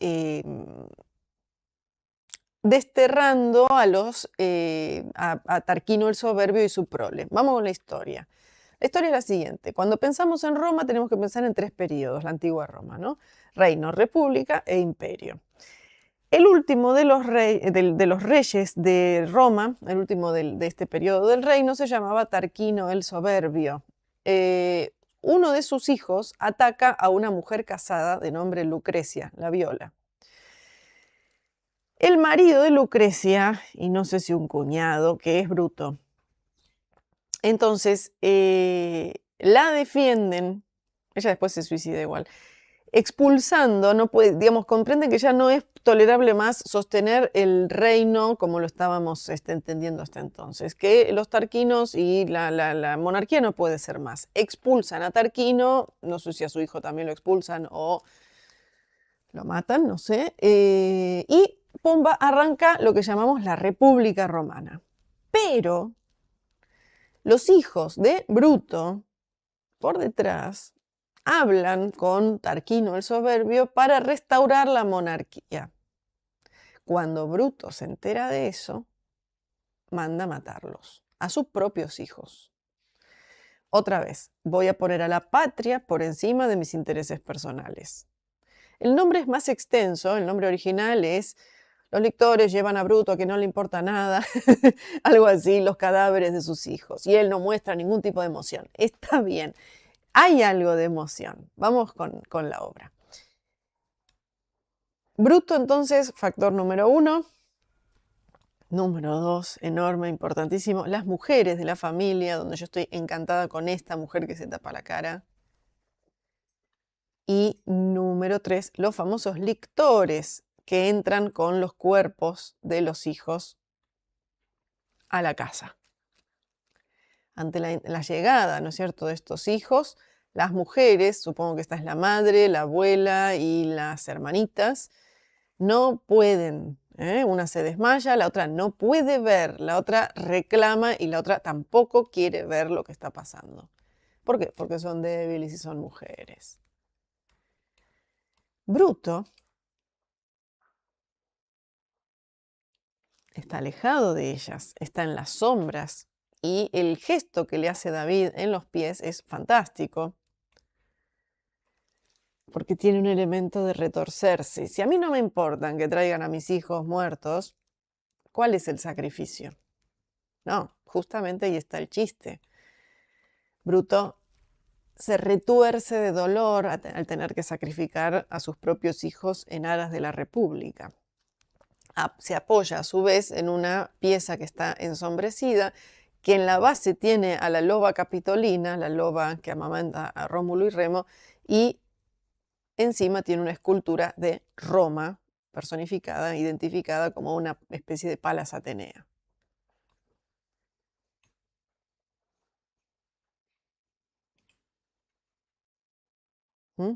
desterrando a Tarquino el Soberbio y su prole. Vamos con la historia. La historia es la siguiente. Cuando pensamos en Roma tenemos que pensar en tres periodos, la antigua Roma, ¿no? Reino, república e imperio. El último de los reyes de Roma, el último de este periodo del reino, se llamaba Tarquino el Soberbio. Uno de sus hijos ataca a una mujer casada de nombre Lucrecia, la viola. El marido de Lucrecia, y no sé si un cuñado, que es Bruto, entonces la defienden, ella después se suicida igual, expulsando, no puede, digamos, comprenden que ya no es tolerable más sostener el reino como lo estábamos entendiendo hasta entonces, que los tarquinos y la monarquía no puede ser más. Expulsan a Tarquino, no sé si a su hijo también lo expulsan o lo matan, no sé, y pumba, arranca lo que llamamos la República Romana. Pero los hijos de Bruto, por detrás, hablan con Tarquino el Soberbio para restaurar la monarquía. Cuando Bruto se entera de eso, manda matarlos, a sus propios hijos. Otra vez, voy a poner a la patria por encima de mis intereses personales. El nombre es más extenso, el nombre original es Los lictores llevan a Bruto a que no le importa nada, algo así, los cadáveres de sus hijos. Y él no muestra ningún tipo de emoción. Está bien. Hay algo de emoción. Vamos con la obra. Bruto, entonces, factor número 1. Número 2, enorme, importantísimo. Las mujeres de la familia, donde yo estoy encantada con esta mujer que se tapa la cara. Y número 3, los famosos lictores que entran con los cuerpos de los hijos a la casa. Ante la llegada, ¿no es cierto?, de estos hijos, las mujeres, supongo que esta es la madre, la abuela y las hermanitas, no pueden, una se desmaya, la otra no puede ver, la otra reclama y la otra tampoco quiere ver lo que está pasando. ¿Por qué? Porque son débiles y son mujeres. Bruto está alejado de ellas, está en las sombras y el gesto que le hace David en los pies es fantástico. porque tiene un elemento de retorcerse. Si a mí no me importan que traigan a mis hijos muertos, ¿cuál es el sacrificio? No, justamente ahí está el chiste. Bruto se retuerce de dolor al tener que sacrificar a sus propios hijos en aras de la República. Se apoya a su vez en una pieza que está ensombrecida, que en la base tiene a la loba capitolina, la loba que amamanta a Rómulo y Remo, y encima tiene una escultura de Roma personificada, identificada como una especie de Palas Atenea.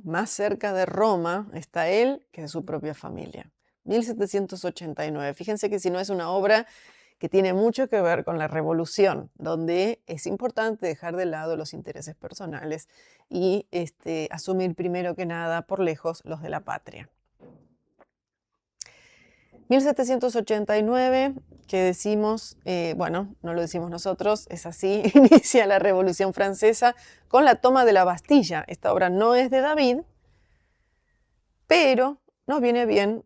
Más cerca de Roma está él que de su propia familia. 1789. Fíjense que si no es una obra que tiene mucho que ver con la revolución, donde es importante dejar de lado los intereses personales y asumir primero que nada, por lejos, los de la patria. 1789, que decimos, bueno, no lo decimos nosotros, es así, inicia la Revolución Francesa con la toma de la Bastilla. Esta obra no es de David, pero nos viene bien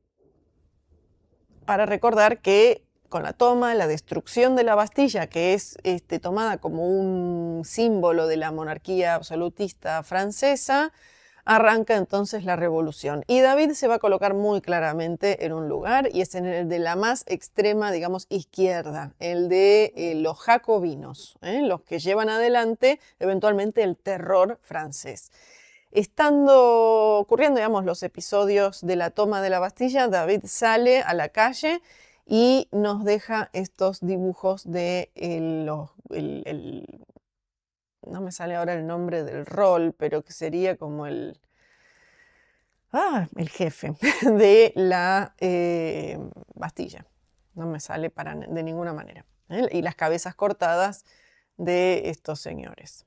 para recordar que con la toma, la destrucción de la Bastilla, que es tomada como un símbolo de la monarquía absolutista francesa, arranca entonces la revolución. Y David se va a colocar muy claramente en un lugar, y es en el de la más extrema, digamos, izquierda, el de los jacobinos, los que llevan adelante eventualmente el terror francés. Estando ocurriendo, digamos, los episodios de la toma de la Bastilla, David sale a la calle y nos deja estos dibujos de no me sale ahora el nombre del rol, pero que sería como el jefe de la Bastilla. No me sale de ninguna manera. Y las cabezas cortadas de estos señores.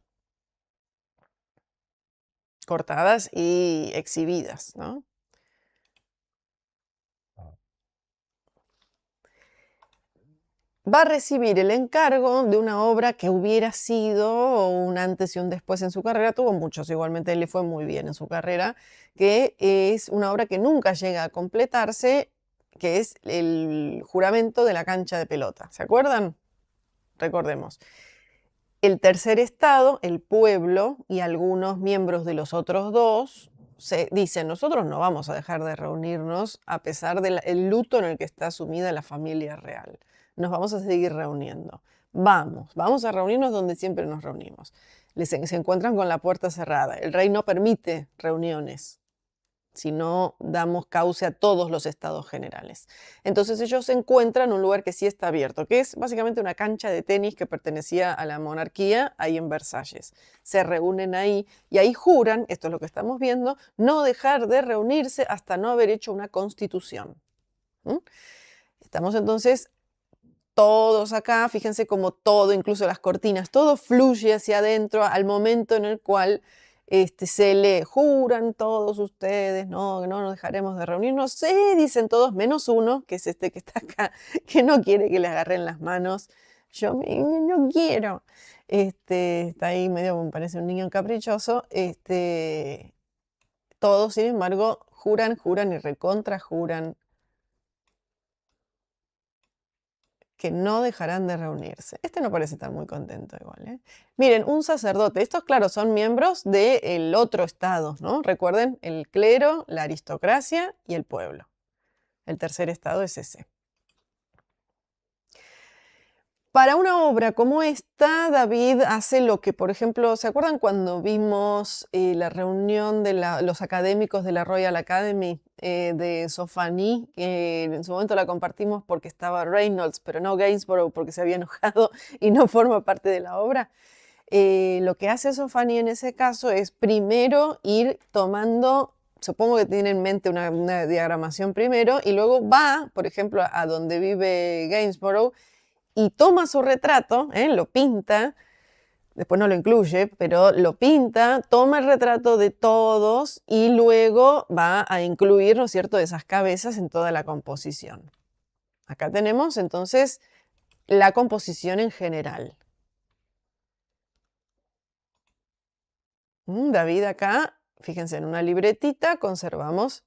Cortadas y exhibidas, ¿no? Va a recibir el encargo de una obra que hubiera sido un antes y un después en su carrera. Tuvo muchos, igualmente le fue muy bien en su carrera, que es una obra que nunca llega a completarse, que es el juramento de la cancha de pelota. ¿Se acuerdan? Recordemos. El tercer estado, el pueblo y algunos miembros de los otros dos se dicen: nosotros no vamos a dejar de reunirnos a pesar del luto en el que está sumida la familia real. Nos vamos a seguir reuniendo. Vamos a reunirnos donde siempre nos reunimos. Se encuentran con la puerta cerrada. El rey no permite reuniones si no damos cauce a todos los estados generales. Entonces ellos se encuentran en un lugar que sí está abierto, que es básicamente una cancha de tenis que pertenecía a la monarquía, ahí en Versalles. Se reúnen ahí y ahí juran, esto es lo que estamos viendo, no dejar de reunirse hasta no haber hecho una constitución. Estamos entonces todos acá, fíjense como todo, incluso las cortinas, todo fluye hacia adentro al momento en el cual se lee: juran todos ustedes, no nos dejaremos de reunirnos. Sí, dicen todos, menos uno, que es este que está acá, que no quiere que le agarren las manos. Yo no quiero. Está ahí medio, me parece un niño caprichoso. Todos, sin embargo, juran y recontrajuran que no dejarán de reunirse. No parece estar muy contento igual, ¿eh? Miren, un sacerdote. Estos, claro, son miembros del otro estado, ¿no? Recuerden, el clero, la aristocracia y el pueblo. El tercer estado es ese. Para una obra como esta, David hace lo que, por ejemplo, ¿se acuerdan cuando vimos la reunión de los académicos de la Royal Academy de Sofani? En su momento la compartimos porque estaba Reynolds, pero no Gainsborough porque se había enojado y no forma parte de la obra. Lo que hace Sofani en ese caso es primero ir tomando, supongo que tiene en mente una diagramación primero, y luego va, por ejemplo, a donde vive Gainsborough, y toma su retrato, lo pinta, después no lo incluye, pero lo pinta, toma el retrato de todos y luego va a incluir, ¿no es cierto?, esas cabezas en toda la composición. Acá tenemos entonces la composición en general. David acá fíjense, en una libretita conservamos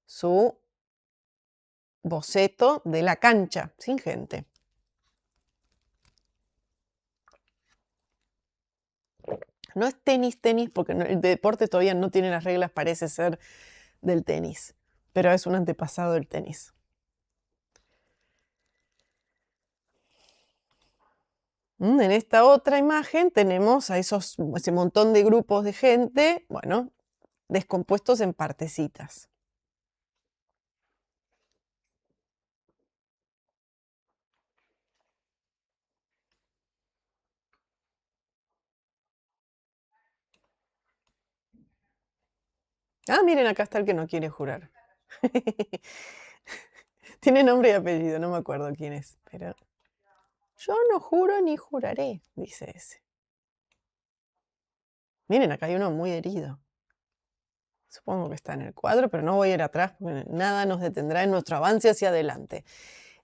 su boceto de la cancha, sin gente. No es tenis, porque el deporte todavía no tiene las reglas, parece ser, del tenis, pero es un antepasado del tenis. En esta otra imagen tenemos a ese montón de grupos de gente, bueno, descompuestos en partecitas. Ah, miren, acá está el que no quiere jurar. Tiene nombre y apellido, no me acuerdo quién es, pero yo no juro ni juraré, dice ese. Miren, acá hay uno muy herido. Supongo que está en el cuadro, pero no voy a ir atrás, porque nada nos detendrá en nuestro avance hacia adelante.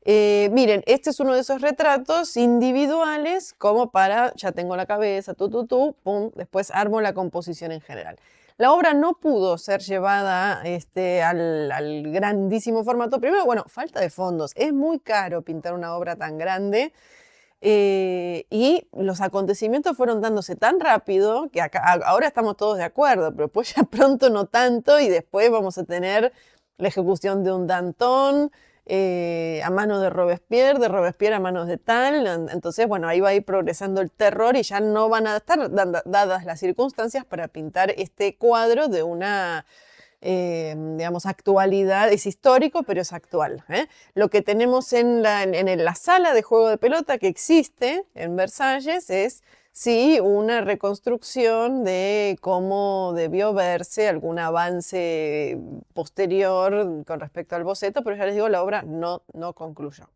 Miren, este es uno de esos retratos individuales como para, ya tengo la cabeza, pum, después armo la composición en general. La obra no pudo ser llevada al grandísimo formato. Primero, bueno, falta de fondos. Es muy caro pintar una obra tan grande. Y los acontecimientos fueron dándose tan rápido que ahora estamos todos de acuerdo, pero pues ya pronto no tanto y después vamos a tener la ejecución de un Danton a manos de Robespierre a manos de tal. Entonces, bueno, ahí va a ir progresando el terror y ya no van a estar dadas las circunstancias para pintar este cuadro de una digamos, actualidad. Es histórico, pero es actual. Lo que tenemos en la sala de juego de pelota que existe en Versalles es, sí, una reconstrucción de cómo debió verse algún avance posterior con respecto al boceto, pero ya les digo, la obra no concluyó.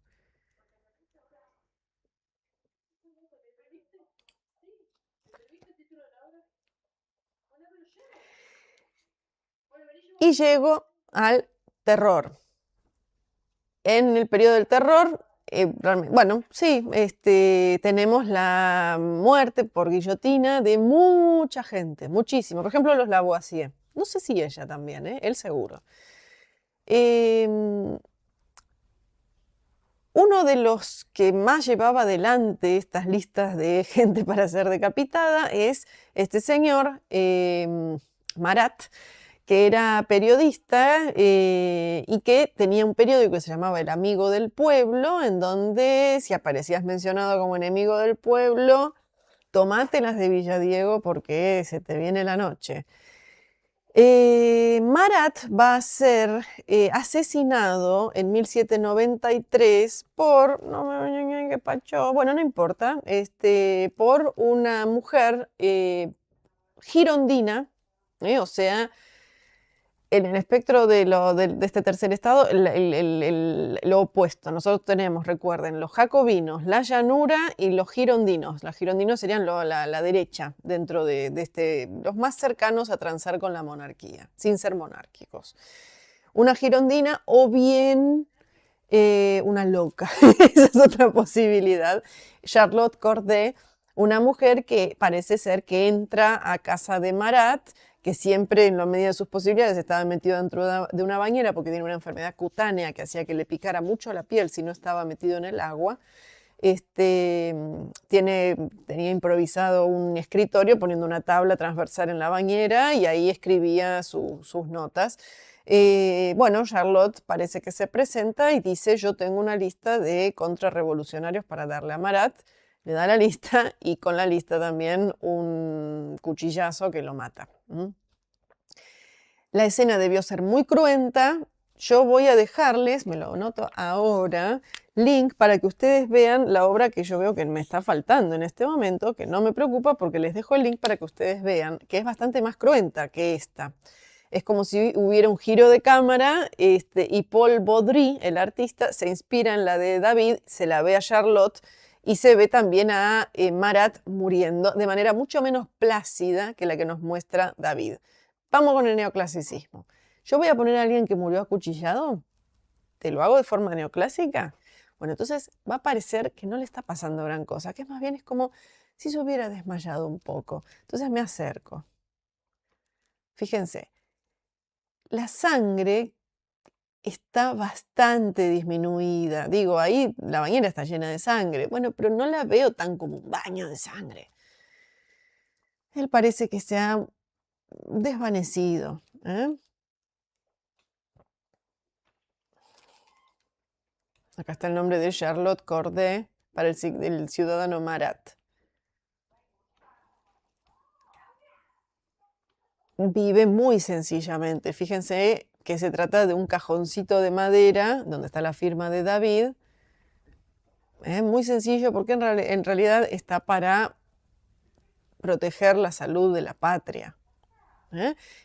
Y llego al terror. En el periodo del terror, bueno, sí, tenemos la muerte por guillotina de mucha gente, muchísimo. Por ejemplo, los Lavoisier. No sé si ella también, él seguro. Em, Uno de los que más llevaba adelante estas listas de gente para ser decapitada es este señor, Marat, que era periodista y que tenía un periódico que se llamaba El Amigo del Pueblo, en donde si aparecías mencionado como enemigo del pueblo, tomate las de Villadiego porque se te viene la noche. Marat va a ser asesinado en 1793 por, no me qué pacho, bueno, no importa, por una mujer girondina, o sea, en el espectro de este tercer estado, lo opuesto. Nosotros tenemos, recuerden, los jacobinos, la llanura y los girondinos. Los girondinos serían la derecha dentro de los más cercanos a transar con la monarquía, sin ser monárquicos. Una girondina o bien una loca. Esa es otra posibilidad. Charlotte Corday, una mujer que parece ser que entra a casa de Marat, que siempre en la medida de sus posibilidades estaba metido dentro de una bañera porque tiene una enfermedad cutánea que hacía que le picara mucho la piel si no estaba metido en el agua. Tenía improvisado un escritorio poniendo una tabla transversal en la bañera y ahí escribía sus notas. Bueno, Charlotte parece que se presenta y dice, yo tengo una lista de contrarrevolucionarios para darle a Marat. Le da la lista y con la lista también un cuchillazo que lo mata. La escena debió ser muy cruenta. Yo voy a dejarles, me lo anoto ahora, link para que ustedes vean la obra que yo veo que me está faltando en este momento, que no me preocupa porque les dejo el link para que ustedes vean, que es bastante más cruenta que esta. Es como si hubiera un giro de cámara y Paul Baudry, el artista, se inspira en la de David, se la ve a Charlotte y se ve también a Marat muriendo de manera mucho menos plácida que la que nos muestra David. Vamos con el neoclasicismo. Yo voy a poner a alguien que murió acuchillado. ¿Te lo hago de forma neoclásica? Bueno, entonces va a parecer que no le está pasando gran cosa, que más bien es como si se hubiera desmayado un poco. Entonces me acerco. Fíjense, la sangre está bastante disminuida. Digo, ahí la bañera está llena de sangre. Bueno, pero no la veo tan como un baño de sangre. Él parece que se ha desvanecido, ¿eh? Acá está el nombre de Charlotte Corday para el ciudadano Marat. Vive muy sencillamente. Fíjense que se trata de un cajoncito de madera donde está la firma de David. Muy sencillo porque en realidad está para proteger la salud de la patria.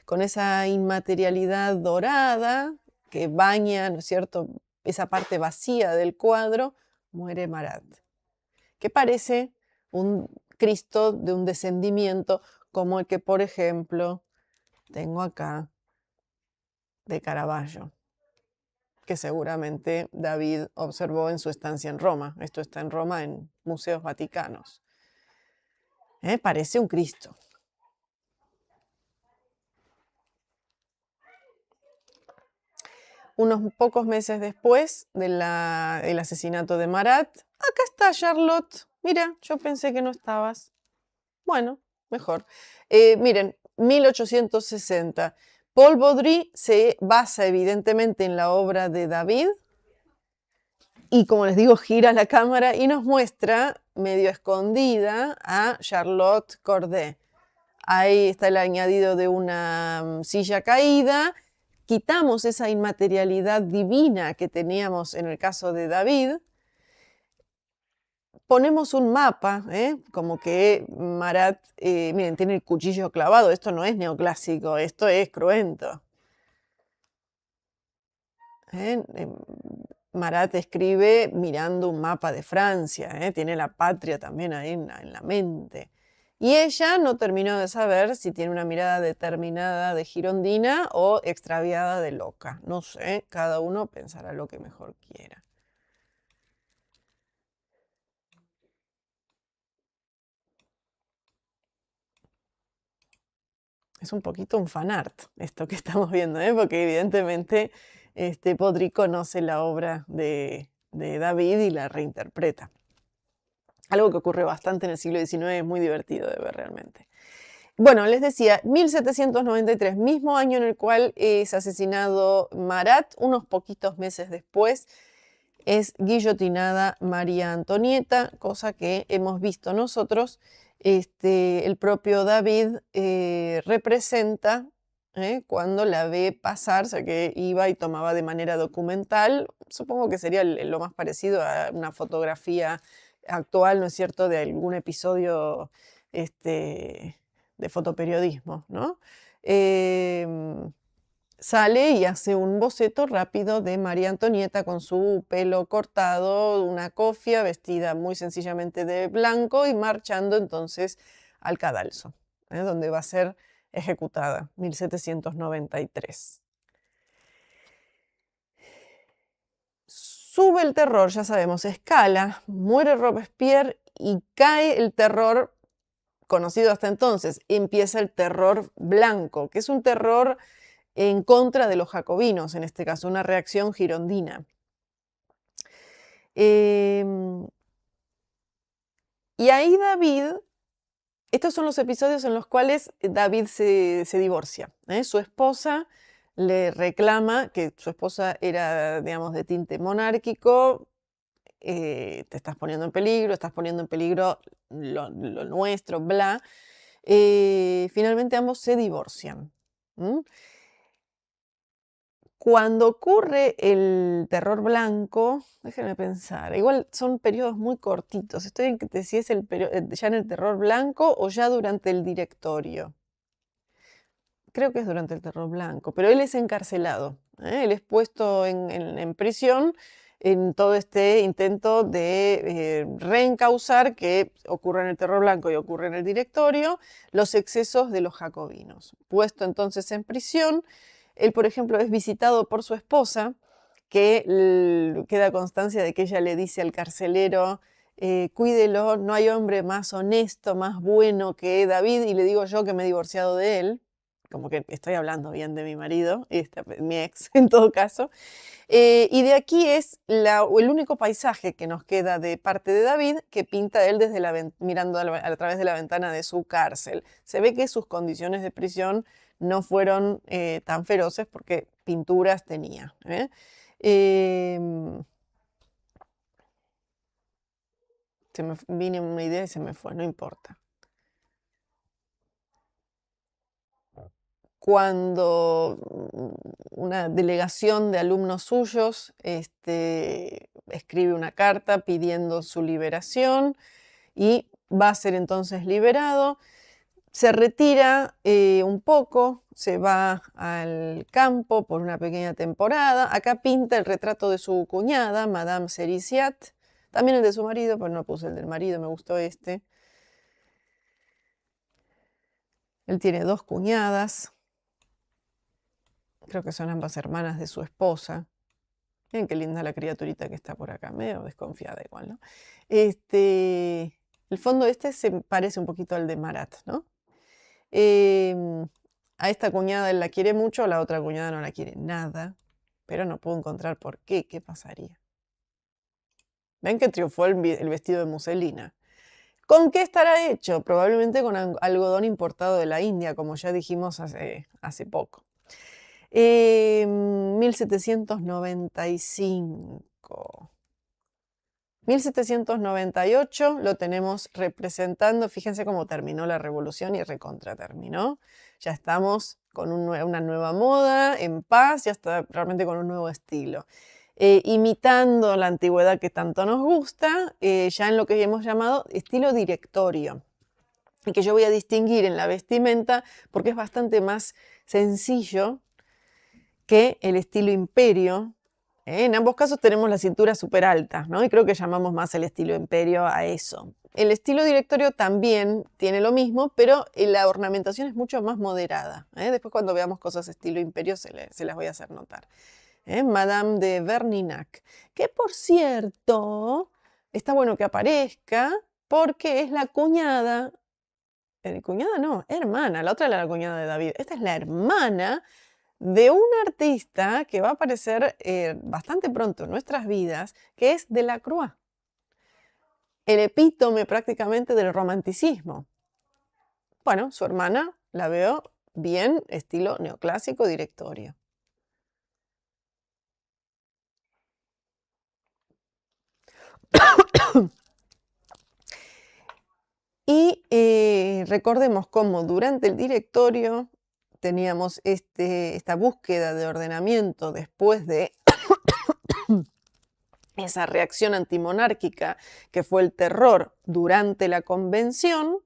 Con esa inmaterialidad dorada que baña, ¿no es cierto?, esa parte vacía del cuadro, muere Marat, que parece un Cristo de un descendimiento como el que, por ejemplo, tengo acá de Caravaggio, que seguramente David observó en su estancia en Roma. Esto está en Roma en Museos Vaticanos. Parece un Cristo. Unos pocos meses después del asesinato de Marat, acá está Charlotte. Mira, yo pensé que no estabas. Bueno, mejor. Miren, 1860. Paul Baudry se basa evidentemente en la obra de David y, como les digo, gira la cámara y nos muestra medio escondida a Charlotte Corday. Ahí está el añadido de una silla caída. Quitamos esa inmaterialidad divina que teníamos en el caso de David. Ponemos un mapa, como que Marat, miren, tiene el cuchillo clavado. Esto no es neoclásico, esto es cruento. Marat escribe mirando un mapa de Francia, tiene la patria también ahí en la mente. Y ella no terminó de saber si tiene una mirada determinada de girondina o extraviada de loca. No sé, cada uno pensará lo que mejor quiera. Es un poquito un fanart esto que estamos viendo, porque evidentemente Baudry conoce la obra de David y la reinterpreta. Algo que ocurre bastante en el siglo XIX, es muy divertido de ver realmente. Bueno, les decía, 1793, mismo año en el cual es asesinado Marat, unos poquitos meses después es guillotinada María Antonieta, cosa que hemos visto nosotros. El propio David representa cuando la ve pasar, o sea que iba y tomaba de manera documental, supongo que sería lo más parecido a una fotografía actual, ¿no es cierto?, de algún episodio de fotoperiodismo, ¿no? Sale y hace un boceto rápido de María Antonieta con su pelo cortado, una cofia, vestida muy sencillamente de blanco y marchando entonces al cadalso, donde va a ser ejecutada, 1793. Sube el terror, ya sabemos, escala, muere Robespierre y cae el terror conocido hasta entonces. Empieza el terror blanco, que es un terror en contra de los jacobinos, en este caso, una reacción girondina. Y ahí David, estos son los episodios en los cuales David se divorcia. Su esposa le reclama que su esposa era, digamos, de tinte monárquico. Te estás poniendo en peligro lo nuestro, bla. Finalmente ambos se divorcian. Cuando ocurre el terror blanco, déjenme pensar, igual son periodos muy cortitos. Estoy en que si es ya en el terror blanco o ya durante el directorio. Creo que es durante el terror blanco, pero él es encarcelado. Él es puesto en prisión en todo este intento de reencauzar que ocurre en el terror blanco y ocurre en el directorio, los excesos de los jacobinos. Puesto entonces en prisión, él, por ejemplo, es visitado por su esposa, que queda constancia de que ella le dice al carcelero, cuídelo, no hay hombre más honesto, más bueno que David, y le digo yo que me he divorciado de él. como que estoy hablando bien de mi marido, mi ex en todo caso. Y de aquí es el único paisaje que nos queda de parte de David que pinta él desde mirando a través de la ventana de su cárcel. Se ve que sus condiciones de prisión no fueron tan feroces porque pinturas tenía. Em, vine una idea y se me fue, no importa. Cuando una delegación de alumnos suyos escribe una carta pidiendo su liberación y va a ser entonces liberado, se retira un poco, se va al campo por una pequeña temporada. Acá pinta el retrato de su cuñada, Madame Cerisiat, también el de su marido, pero no puse el del marido, me gustó este. Él tiene dos cuñadas, creo que son ambas hermanas de su esposa. Miren qué linda la criaturita que está por acá, medio desconfiada igual, ¿no? El fondo se parece un poquito al de Marat, ¿no? A esta cuñada él la quiere mucho, a la otra cuñada no la quiere nada, pero no puedo encontrar por qué pasaría. Ven que triunfó el vestido de muselina. ¿Con qué estará hecho? Probablemente con algodón importado de la India, como ya dijimos hace poco. 1795. 1798 lo tenemos representando, fíjense cómo terminó la revolución y recontra terminó. Ya estamos con una nueva moda, en paz, ya está realmente con un nuevo estilo. Imitando la antigüedad que tanto nos gusta, ya en lo que hemos llamado estilo directorio, y que yo voy a distinguir en la vestimenta porque es bastante más sencillo que el estilo imperio. En ambos casos tenemos la cintura súper alta, ¿no? Y creo que llamamos más el estilo imperio a eso. El estilo directorio también tiene lo mismo, pero la ornamentación es mucho más moderada. Después cuando veamos cosas estilo imperio se las voy a hacer notar. Madame de Verninac, que por cierto, está bueno que aparezca porque es la cuñada, cuñada no, hermana, la otra era la cuñada de David, esta es la hermana de un artista que va a aparecer bastante pronto en nuestras vidas, que es Delacroix, el epítome prácticamente del romanticismo. Bueno, su hermana la veo bien estilo neoclásico directorio. Y recordemos cómo durante el directorio teníamos esta búsqueda de ordenamiento después de esa reacción antimonárquica que fue el terror durante la convención.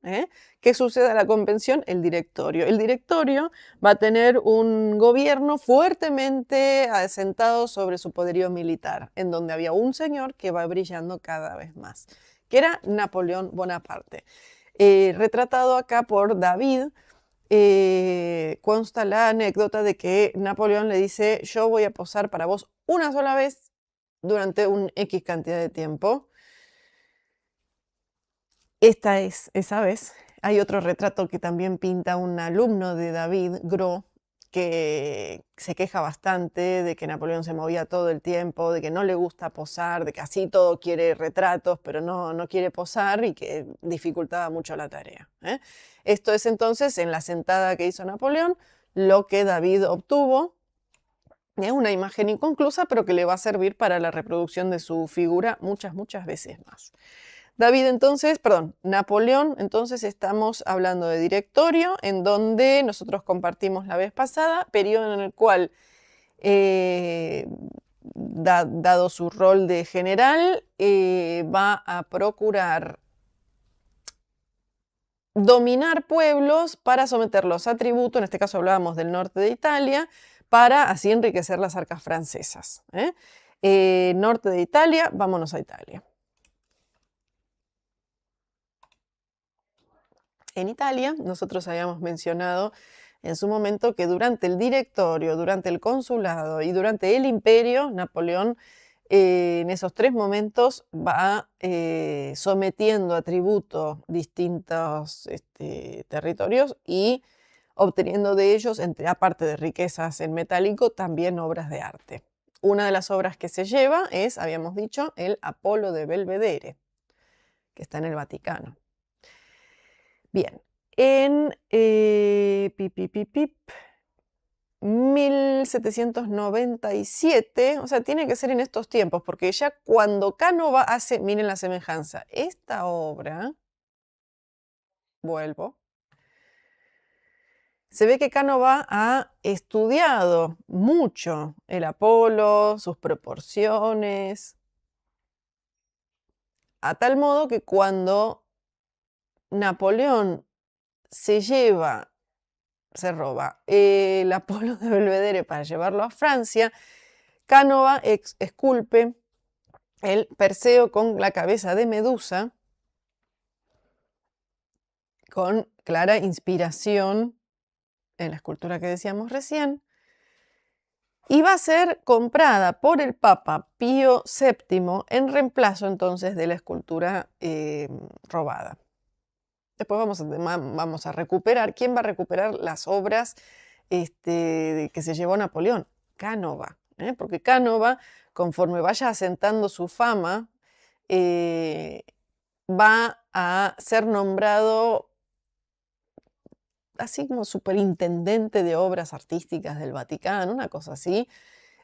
¿Qué sucede a la convención? El directorio. El directorio va a tener un gobierno fuertemente asentado sobre su poderío militar, en donde había un señor que va brillando cada vez más, que era Napoleón Bonaparte. Retratado acá por David, consta la anécdota de que Napoleón le dice: yo voy a posar para vos una sola vez durante un X cantidad de tiempo. Esta es esa vez. Hay otro retrato que también pinta un alumno de David, Gros, que se queja bastante de que Napoleón se movía todo el tiempo, de que no le gusta posar, de que así todo quiere retratos, pero no quiere posar y que dificultaba mucho la tarea. Esto es entonces, en la sentada que hizo Napoleón, lo que David obtuvo. Es una imagen inconclusa, pero que le va a servir para la reproducción de su figura muchas veces más. Napoleón, entonces estamos hablando de directorio, en donde nosotros compartimos la vez pasada, periodo en el cual, dado su rol de general, va a procurar dominar pueblos para someterlos a tributo, en este caso hablábamos del norte de Italia, para así enriquecer las arcas francesas. Norte de Italia, vámonos a Italia. En Italia, nosotros habíamos mencionado en su momento que durante el directorio, durante el consulado y durante el imperio, Napoleón en esos 3 momentos va sometiendo a tributo distintos territorios y obteniendo de ellos, aparte de riquezas en metálico, también obras de arte. Una de las obras que se lleva es, habíamos dicho, el Apolo de Belvedere, que está en el Vaticano. Bien, en 1797, o sea, tiene que ser en estos tiempos, porque ya cuando Canova hace, miren la semejanza, esta obra, vuelvo, se ve que Canova ha estudiado mucho el Apolo, sus proporciones, a tal modo que cuando Napoleón se roba el Apolo de Belvedere para llevarlo a Francia, Canova esculpe el Perseo con la cabeza de Medusa, con clara inspiración en la escultura que decíamos recién, y va a ser comprada por el Papa Pío VII en reemplazo entonces de la escultura robada. Después vamos a recuperar. ¿Quién va a recuperar las obras que se llevó Napoleón? Canova, porque Canova, conforme vaya asentando su fama, va a ser nombrado así como superintendente de obras artísticas del Vaticano, una cosa así.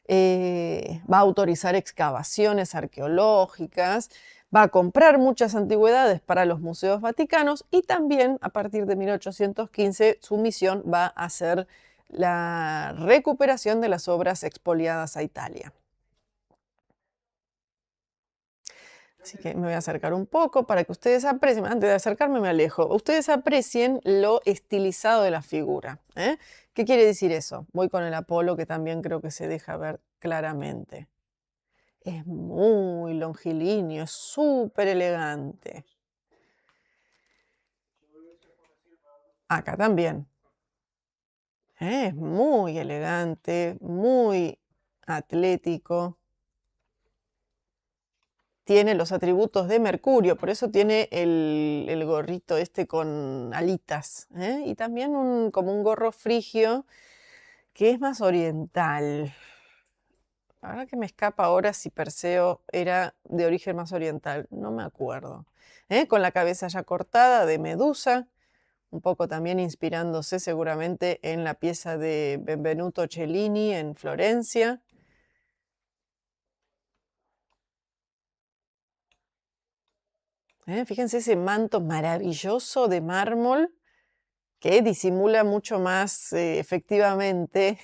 Va a autorizar excavaciones arqueológicas, va a comprar muchas antigüedades para los museos vaticanos y también a partir de 1815 su misión va a ser la recuperación de las obras expoliadas a Italia. Así que me voy a acercar un poco para que ustedes aprecien, antes de acercarme me alejo, ustedes aprecien lo estilizado de la figura. ¿Qué quiere decir eso? Voy con el Apolo que también creo que se deja ver claramente. Es muy longilíneo, es súper elegante. Acá también. Es muy elegante, muy atlético. Tiene los atributos de Mercurio, por eso tiene el gorrito este con alitas. Y también como un gorro frigio que es más oriental. La verdad que me escapa ahora si Perseo era de origen más oriental, no me acuerdo. Con la cabeza ya cortada de Medusa, un poco también inspirándose seguramente en la pieza de Benvenuto Cellini en Florencia. Fíjense ese manto maravilloso de mármol que disimula mucho más efectivamente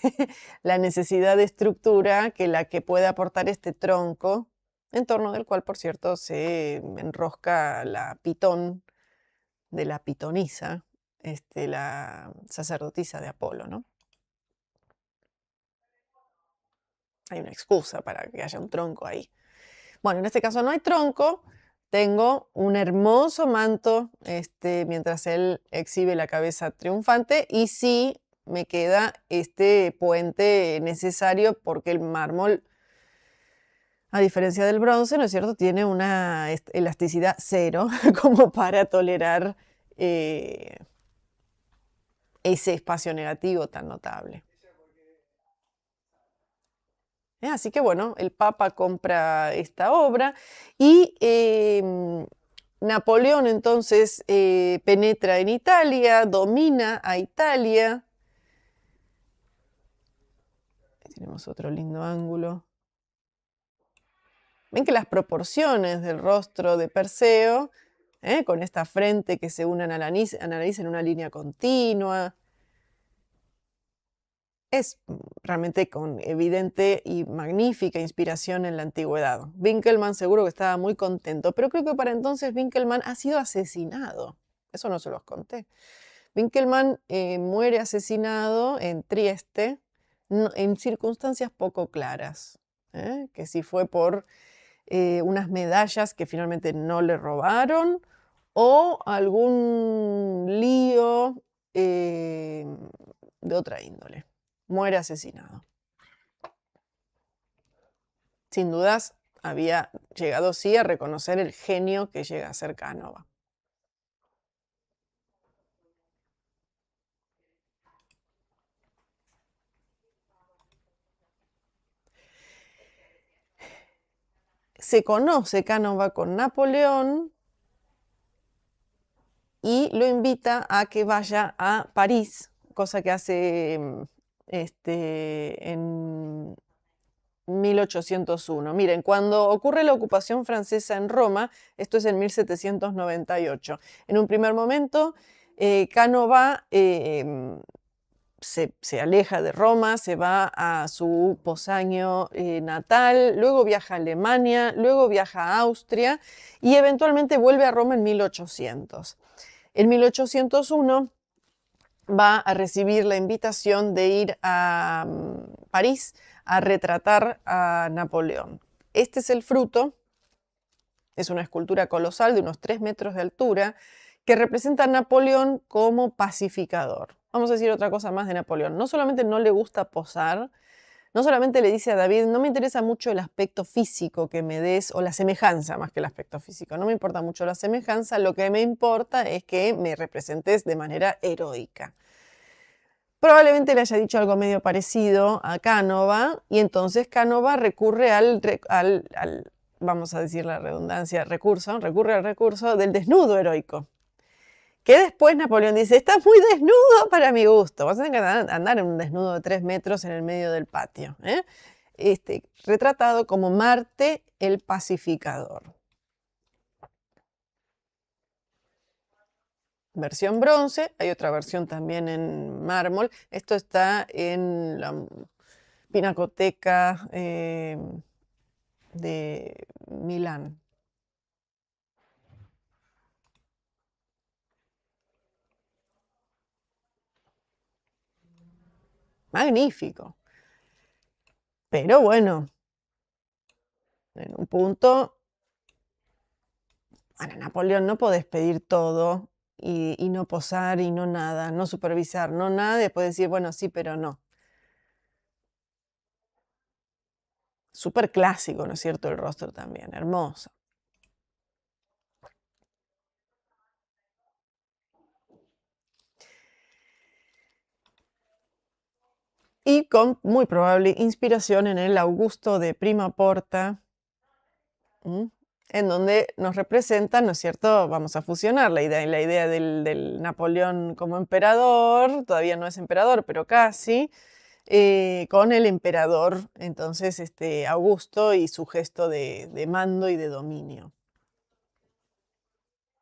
la necesidad de estructura que la que puede aportar este tronco, en torno del cual, por cierto, se enrosca la pitón de la pitonisa, la sacerdotisa de Apolo, ¿no? Hay una excusa para que haya un tronco ahí. Bueno, en este caso no hay tronco, tengo un hermoso manto mientras él exhibe la cabeza triunfante y sí me queda este puente necesario porque el mármol, a diferencia del bronce, ¿no es cierto?, tiene una elasticidad cero como para tolerar ese espacio negativo tan notable. Así que bueno, el Papa compra esta obra y Napoleón entonces penetra en Italia, domina a Italia. Ahí tenemos otro lindo ángulo. Ven que las proporciones del rostro de Perseo, con esta frente que se une a la nariz en una línea continua, es realmente con evidente y magnífica inspiración en la antigüedad. Winckelmann seguro que estaba muy contento, pero creo que para entonces Winckelmann ha sido asesinado. Eso no se los conté. Winckelmann muere asesinado en Trieste en circunstancias poco claras, que si fue por unas medallas que finalmente no le robaron o algún lío de otra índole. Muere asesinado. Sin dudas, había llegado sí a reconocer el genio que llega a ser Canova. se conoce Canova con Napoleón y lo invita a que vaya a París, cosa que hace en 1801. Miren, cuando ocurre la ocupación francesa en Roma, esto es en 1798, en un primer momento Canova se aleja de Roma, se va a su Posaño natal, luego viaja a Alemania, luego viaja a Austria y eventualmente vuelve a Roma en 1800. En 1801 va a recibir la invitación de ir a París a retratar a Napoleón. Este es el fruto, es una escultura colosal de unos 3 metros de altura que representa a Napoleón como pacificador. Vamos a decir otra cosa más de Napoleón. No solamente no le gusta posar, no solamente le dice a David, no me interesa mucho el aspecto físico que me des, o la semejanza más que el aspecto físico, no me importa mucho la semejanza, lo que me importa es que me representes de manera heroica. Probablemente le haya dicho algo medio parecido a Canova, y entonces Canova recurre vamos a decir la redundancia, recurre al recurso del desnudo heroico. Que después Napoleón dice, estás muy desnudo para mi gusto, vas a tener que andar en un desnudo de 3 metros en el medio del patio. Retratado como Marte el pacificador. Versión bronce, hay otra versión también en mármol. Esto está en la Pinacoteca de Milán. Magnífico. Pero bueno, en un punto, bueno, Napoleón, no podés pedir todo y no posar y no nada, no supervisar, no nada, y después decir, bueno, sí, pero no. Súper clásico, ¿no es cierto? El rostro también, hermoso. Y con muy probable inspiración en el Augusto de Prima Porta, en donde nos representan, ¿no es cierto? Vamos a fusionar la idea del Napoleón como emperador, todavía no es emperador, pero casi, con el emperador, entonces, Augusto y su gesto de mando y de dominio.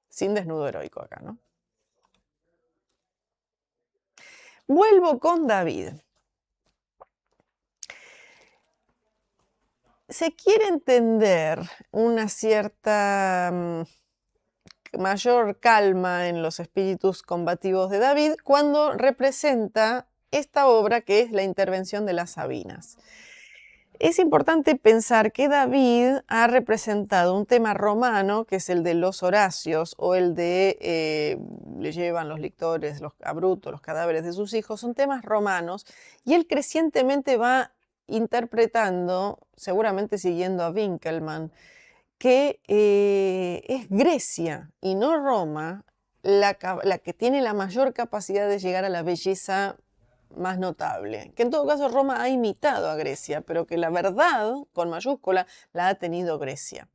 Sin desnudo heroico acá, ¿no? Vuelvo con David. Se quiere entender una cierta mayor calma en los espíritus combativos de David cuando representa esta obra que es la intervención de las Sabinas. Es importante pensar que David ha representado un tema romano, que es el de los Horacios, o el de le llevan los lictores a Bruto los cadáveres de sus hijos, son temas romanos, y él crecientemente va interpretando, seguramente siguiendo a Winkelmann, que es Grecia y no Roma la que tiene la mayor capacidad de llegar a la belleza más notable. Que en todo caso Roma ha imitado a Grecia, pero que la verdad, con mayúscula, la ha tenido Grecia.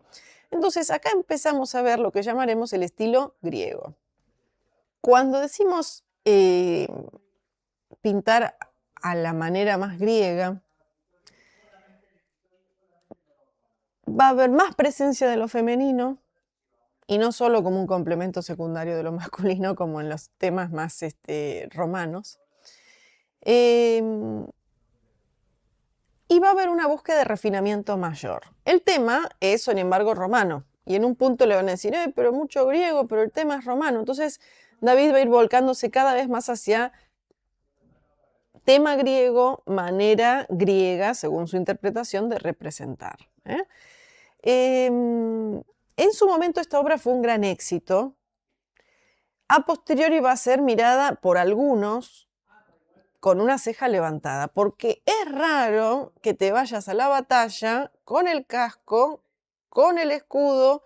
Entonces acá empezamos a ver lo que llamaremos el estilo griego. Cuando decimos pintar a la manera más griega, va a haber más presencia de lo femenino, y no solo como un complemento secundario de lo masculino, como en los temas más romanos. Y va a haber una búsqueda de refinamiento mayor. El tema es, sin embargo, romano. Y en un punto le van a decir, pero mucho griego, pero el tema es romano. Entonces, David va a ir volcándose cada vez más hacia tema griego, manera griega, según su interpretación, de representar. En su momento esta obra fue un gran éxito. A posteriori va a ser mirada por algunos con una ceja levantada, porque es raro que te vayas a la batalla con el casco, con el escudo,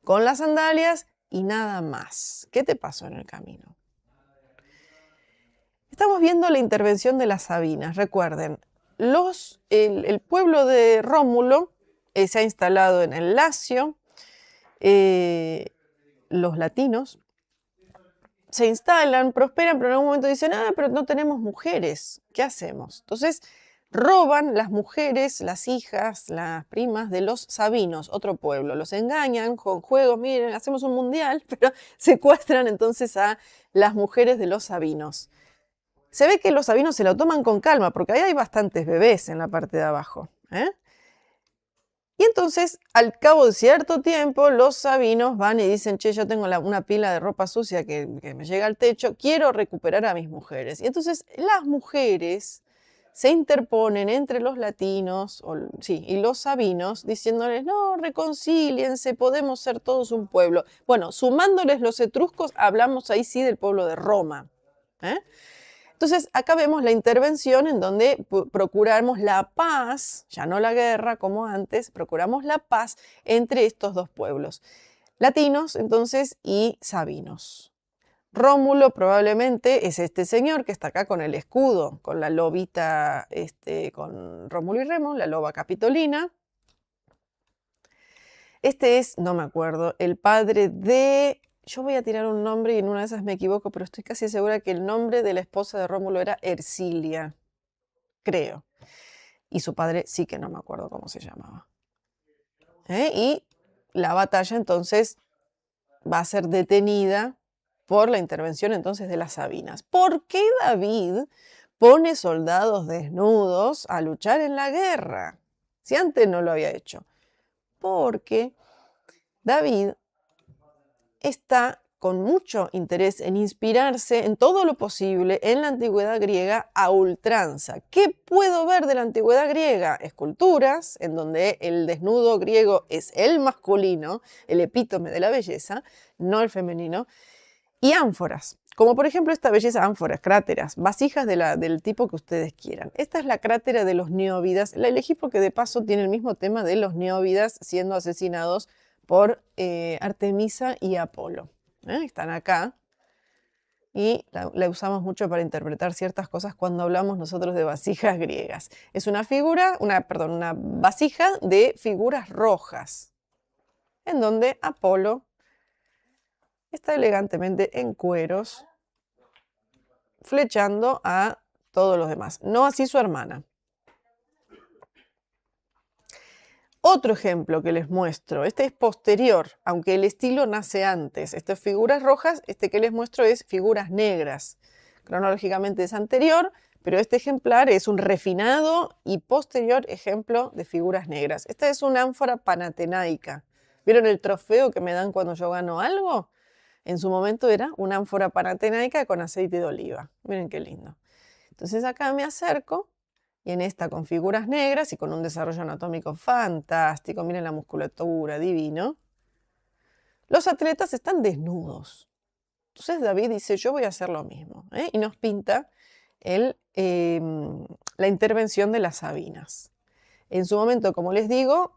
con las sandalias y nada más. ¿Qué te pasó en el camino? Estamos viendo la intervención de las Sabinas. Recuerden, el pueblo de Rómulo se ha instalado en el Lacio. Los latinos se instalan, prosperan, pero en algún momento dicen, pero no tenemos mujeres, ¿qué hacemos? Entonces roban las mujeres, las hijas, las primas de los sabinos, otro pueblo. Los engañan con juegos, miren, hacemos un mundial, pero secuestran entonces a las mujeres de los sabinos. Se ve que los sabinos se lo toman con calma, porque ahí hay bastantes bebés en la parte de abajo. Y entonces, al cabo de cierto tiempo, los sabinos van y dicen, che, yo tengo una pila de ropa sucia que me llega al techo, quiero recuperar a mis mujeres. Y entonces las mujeres se interponen entre los latinos y los sabinos, diciéndoles, no, reconcíliense, podemos ser todos un pueblo. Bueno, sumándoles los etruscos, hablamos ahí sí del pueblo de Roma. Entonces, acá vemos la intervención en donde procuramos la paz, ya no la guerra como antes, procuramos la paz entre estos dos pueblos, latinos entonces y sabinos. Rómulo probablemente es este señor que está acá con el escudo, con la lobita, con Rómulo y Remo, la loba capitolina. Este es, no me acuerdo, el padre de... Yo voy a tirar un nombre y en una de esas me equivoco, pero estoy casi segura que el nombre de la esposa de Rómulo era Ercilia, creo. Y su padre sí que no me acuerdo cómo se llamaba. Y la batalla entonces va a ser detenida por la intervención entonces de las Sabinas. ¿Por qué David pone soldados desnudos a luchar en la guerra? Si antes no lo había hecho. Porque David está con mucho interés en inspirarse en todo lo posible en la antigüedad griega a ultranza. ¿Qué puedo ver de la antigüedad griega? Esculturas, en donde el desnudo griego es el masculino, el epítome de la belleza, no el femenino, y ánforas, como por ejemplo esta belleza, ánforas, cráteras, vasijas del tipo que ustedes quieran. Esta es la crátera de los Neóvidas. La elegí porque de paso tiene el mismo tema de los Neóvidas siendo asesinados por Artemisa y Apolo. Están acá y la usamos mucho para interpretar ciertas cosas cuando hablamos nosotros de vasijas griegas. Es una vasija de figuras rojas, en donde Apolo está elegantemente en cueros, flechando a todos los demás. No así su hermana. Otro ejemplo que les muestro, este es posterior, aunque el estilo nace antes. Estas figuras rojas, este que les muestro es figuras negras. Cronológicamente es anterior, pero este ejemplar es un refinado y posterior ejemplo de figuras negras. Esta es una ánfora panatenaica. ¿Vieron el trofeo que me dan cuando yo gano algo? En su momento era una ánfora panatenaica con aceite de oliva. Miren qué lindo. Entonces acá me acerco. Y en esta con figuras negras y con un desarrollo anatómico fantástico, miren la musculatura, divino, los atletas están desnudos. Entonces David dice, yo voy a hacer lo mismo. Y nos pinta la intervención de las Sabinas. En su momento, como les digo,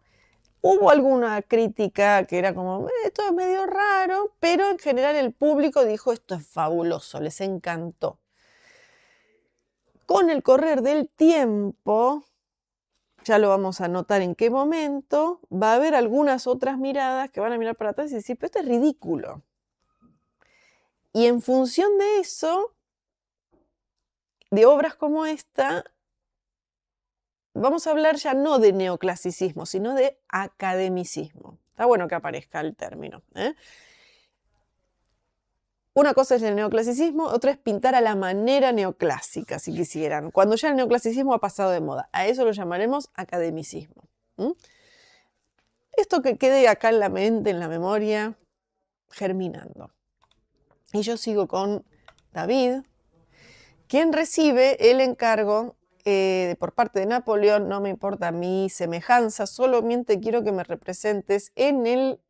hubo alguna crítica que era como, esto es medio raro, pero en general el público dijo, esto es fabuloso, les encantó. Con el correr del tiempo, ya lo vamos a notar en qué momento, va a haber algunas otras miradas que van a mirar para atrás y decir, pero esto es ridículo. Y en función de eso, de obras como esta, vamos a hablar ya no de neoclasicismo, sino de academicismo. Está bueno que aparezca el término. Una cosa es el neoclasicismo, otra es pintar a la manera neoclásica, si quisieran, cuando ya el neoclasicismo ha pasado de moda. A eso lo llamaremos academicismo. Esto que quede acá en la mente, en la memoria, germinando. Y yo sigo con David, quien recibe el encargo por parte de Napoleón, no me importa mi semejanza, solamente quiero que me representes en el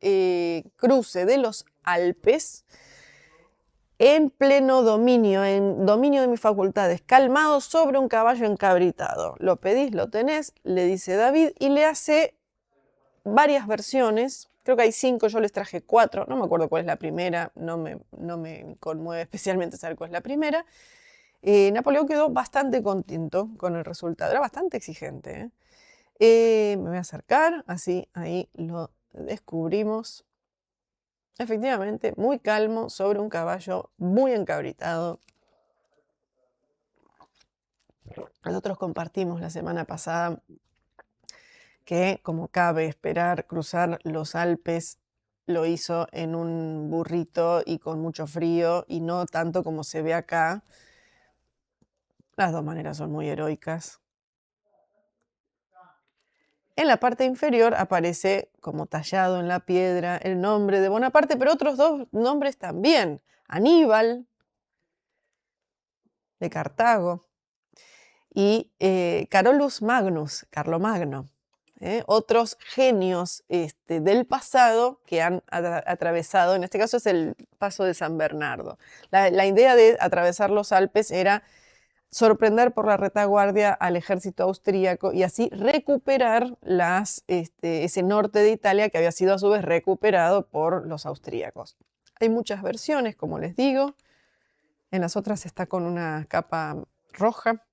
cruce de los Alpes, en pleno dominio, en dominio de mis facultades, calmado sobre un caballo encabritado. Lo pedís, lo tenés, le dice David, y le hace varias versiones. Creo que hay 5, yo les traje 4, no me acuerdo cuál es la primera, no me conmueve especialmente saber cuál es la primera. Napoleón quedó bastante contento con el resultado, era bastante exigente. Me voy a acercar, así ahí lo descubrimos. Efectivamente, muy calmo, sobre un caballo muy encabritado. Nosotros compartimos la semana pasada que, como cabe esperar, cruzar los Alpes lo hizo en un burrito y con mucho frío y no tanto como se ve acá. Las dos maneras son muy heroicas. En la parte inferior aparece como tallado en la piedra el nombre de Bonaparte, pero otros dos nombres también. Aníbal, de Cartago, y Carolus Magnus, Carlomagno. Otros genios del pasado que han atravesado, en este caso es el paso de San Bernardo. La idea de atravesar los Alpes era sorprender por la retaguardia al ejército austríaco y así recuperar ese norte de Italia que había sido a su vez recuperado por los austríacos. Hay muchas versiones, como les digo. En las otras está con una capa roja.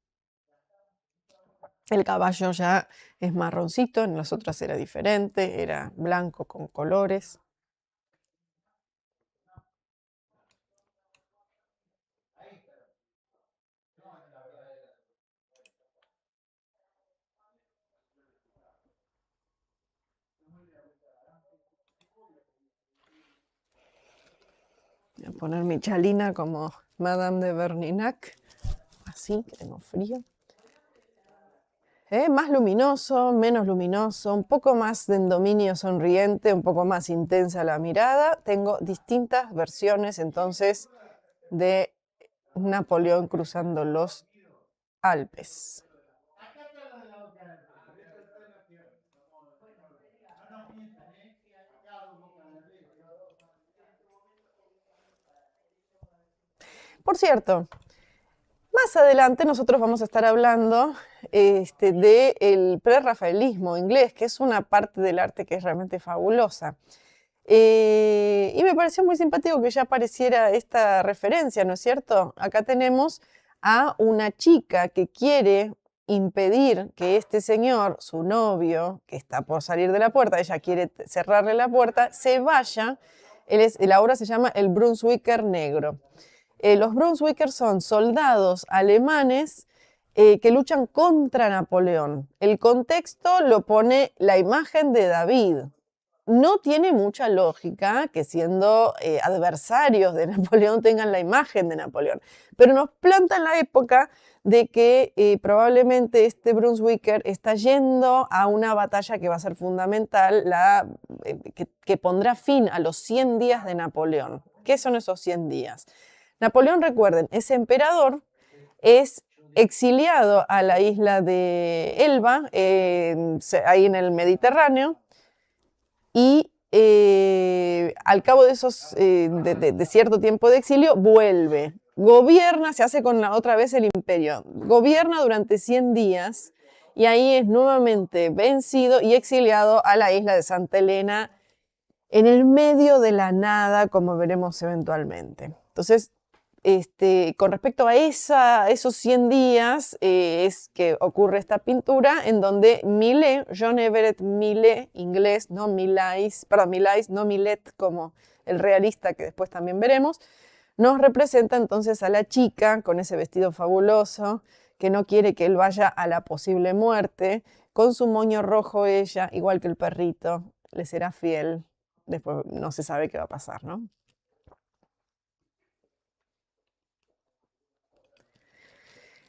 El caballo ya es marroncito, en las otras era diferente, era blanco con colores. Voy a poner mi chalina como Madame de Verninac, así que tengo frío. Más luminoso, menos luminoso, un poco más de endominio sonriente, un poco más intensa la mirada. Tengo distintas versiones entonces de Napoleón cruzando los Alpes. Por cierto, más adelante nosotros vamos a estar hablando del prerrafaelismo inglés, que es una parte del arte que es realmente fabulosa. Y me pareció muy simpático que ya apareciera esta referencia, ¿no es cierto? Acá tenemos a una chica que quiere impedir que este señor, su novio, que está por salir de la puerta, ella quiere cerrarle la puerta, se vaya. La obra se llama El Brunswicker Negro. Los Brunswickers son soldados alemanes que luchan contra Napoleón. El contexto lo pone la imagen de David. No tiene mucha lógica que siendo adversarios de Napoleón tengan la imagen de Napoleón, pero nos planta en la época de que probablemente este Brunswicker está yendo a una batalla que va a ser fundamental, que pondrá fin a los 100 días de Napoleón. ¿Qué son esos 100 días? Napoleón, recuerden, es emperador, es exiliado a la isla de Elba, ahí en el Mediterráneo, y al cabo de de cierto tiempo de exilio, vuelve. Gobierna, se hace con otra vez el imperio. Gobierna durante 100 días y ahí es nuevamente vencido y exiliado a la isla de Santa Elena en el medio de la nada, como veremos eventualmente. Entonces, con respecto a esos 100 días, es que ocurre esta pintura en donde Millet, John Everett Millet, inglés, no Millais, no Millet como el realista que después también veremos, nos representa entonces a la chica con ese vestido fabuloso que no quiere que él vaya a la posible muerte, con su moño rojo ella, igual que el perrito, le será fiel. Después no se sabe qué va a pasar, ¿no?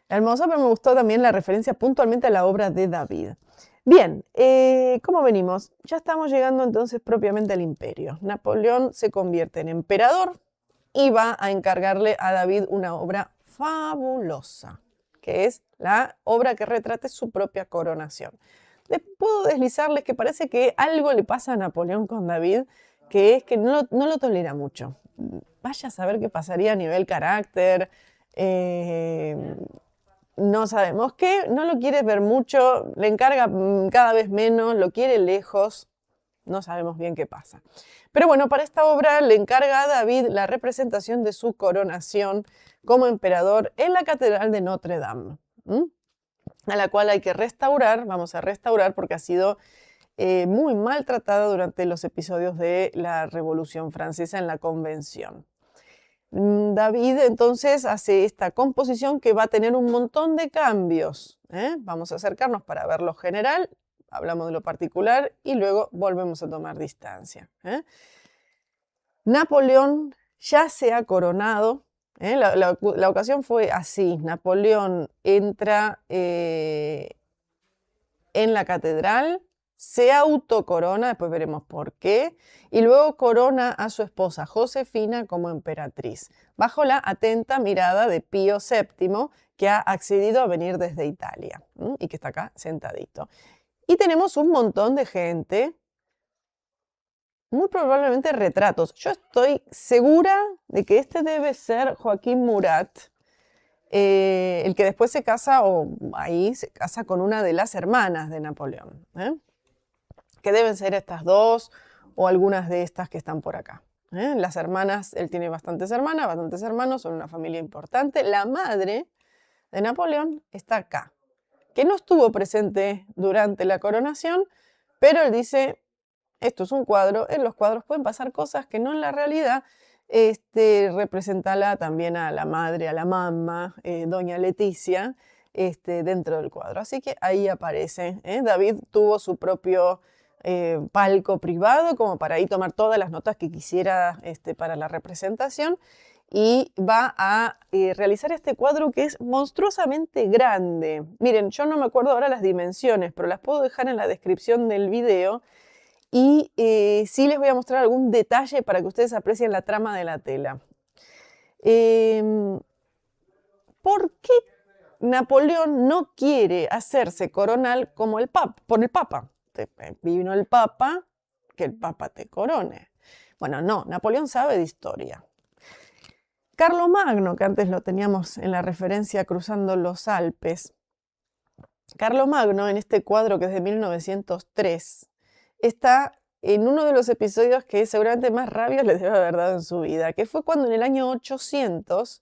Hermoso, pero me gustó también la referencia puntualmente a la obra de David. Bien, ¿cómo venimos? Ya estamos llegando entonces propiamente al imperio. Napoleón se convierte en emperador y va a encargarle a David una obra fabulosa, que es la obra que retrate su propia coronación. Puedo deslizarles que parece que algo le pasa a Napoleón con David, que es que no lo tolera mucho. Vaya a saber qué pasaría a nivel carácter. No sabemos qué, no lo quiere ver mucho, le encarga cada vez menos, lo quiere lejos, no sabemos bien qué pasa. Pero bueno, para esta obra le encarga a David la representación de su coronación como emperador en la Catedral de Notre Dame. a la cual hay que restaurar, vamos a restaurar porque ha sido muy maltratada durante los episodios de la Revolución Francesa en la Convención. David entonces hace esta composición que va a tener un montón de cambios. Vamos a acercarnos para ver lo general, hablamos de lo particular y luego volvemos a tomar distancia. Napoleón ya se ha coronado. La ocasión fue así. Napoleón entra en la catedral, se autocorona, después veremos por qué, y luego corona a su esposa Josefina como emperatriz, bajo la atenta mirada de Pío VII, que ha accedido a venir desde Italia y que está acá sentadito. Y tenemos un montón de gente, muy probablemente retratos. Yo estoy segura de que este debe ser Joaquín Murat, el que después se casa, o ahí se casa con una de las hermanas de Napoleón, que deben ser estas dos o algunas de estas que están por acá. Las hermanas, él tiene bastantes hermanas, bastantes hermanos, son una familia importante. La madre de Napoleón está acá, que no estuvo presente durante la coronación, pero él dice, esto es un cuadro, en los cuadros pueden pasar cosas que no en la realidad. Representala también a la madre, a la mamá, doña Leticia, dentro del cuadro. Así que ahí aparece. David tuvo su propio palco privado como para ahí tomar todas las notas que quisiera para la representación, y va a realizar este cuadro que es monstruosamente grande. Miren, yo no me acuerdo ahora las dimensiones, pero las puedo dejar en la descripción del video. Y sí les voy a mostrar algún detalle para que ustedes aprecien la trama de la tela. ¿Por qué Napoleón no quiere hacerse coronal como por el Papa? Vino el Papa, que el Papa te corone. Bueno, no, Napoleón sabe de historia. Carlomagno, que antes lo teníamos en la referencia cruzando los Alpes. Carlomagno, en este cuadro que es de 1903, está en uno de los episodios que seguramente más rabia les debe haber dado en su vida, que fue cuando en el año 800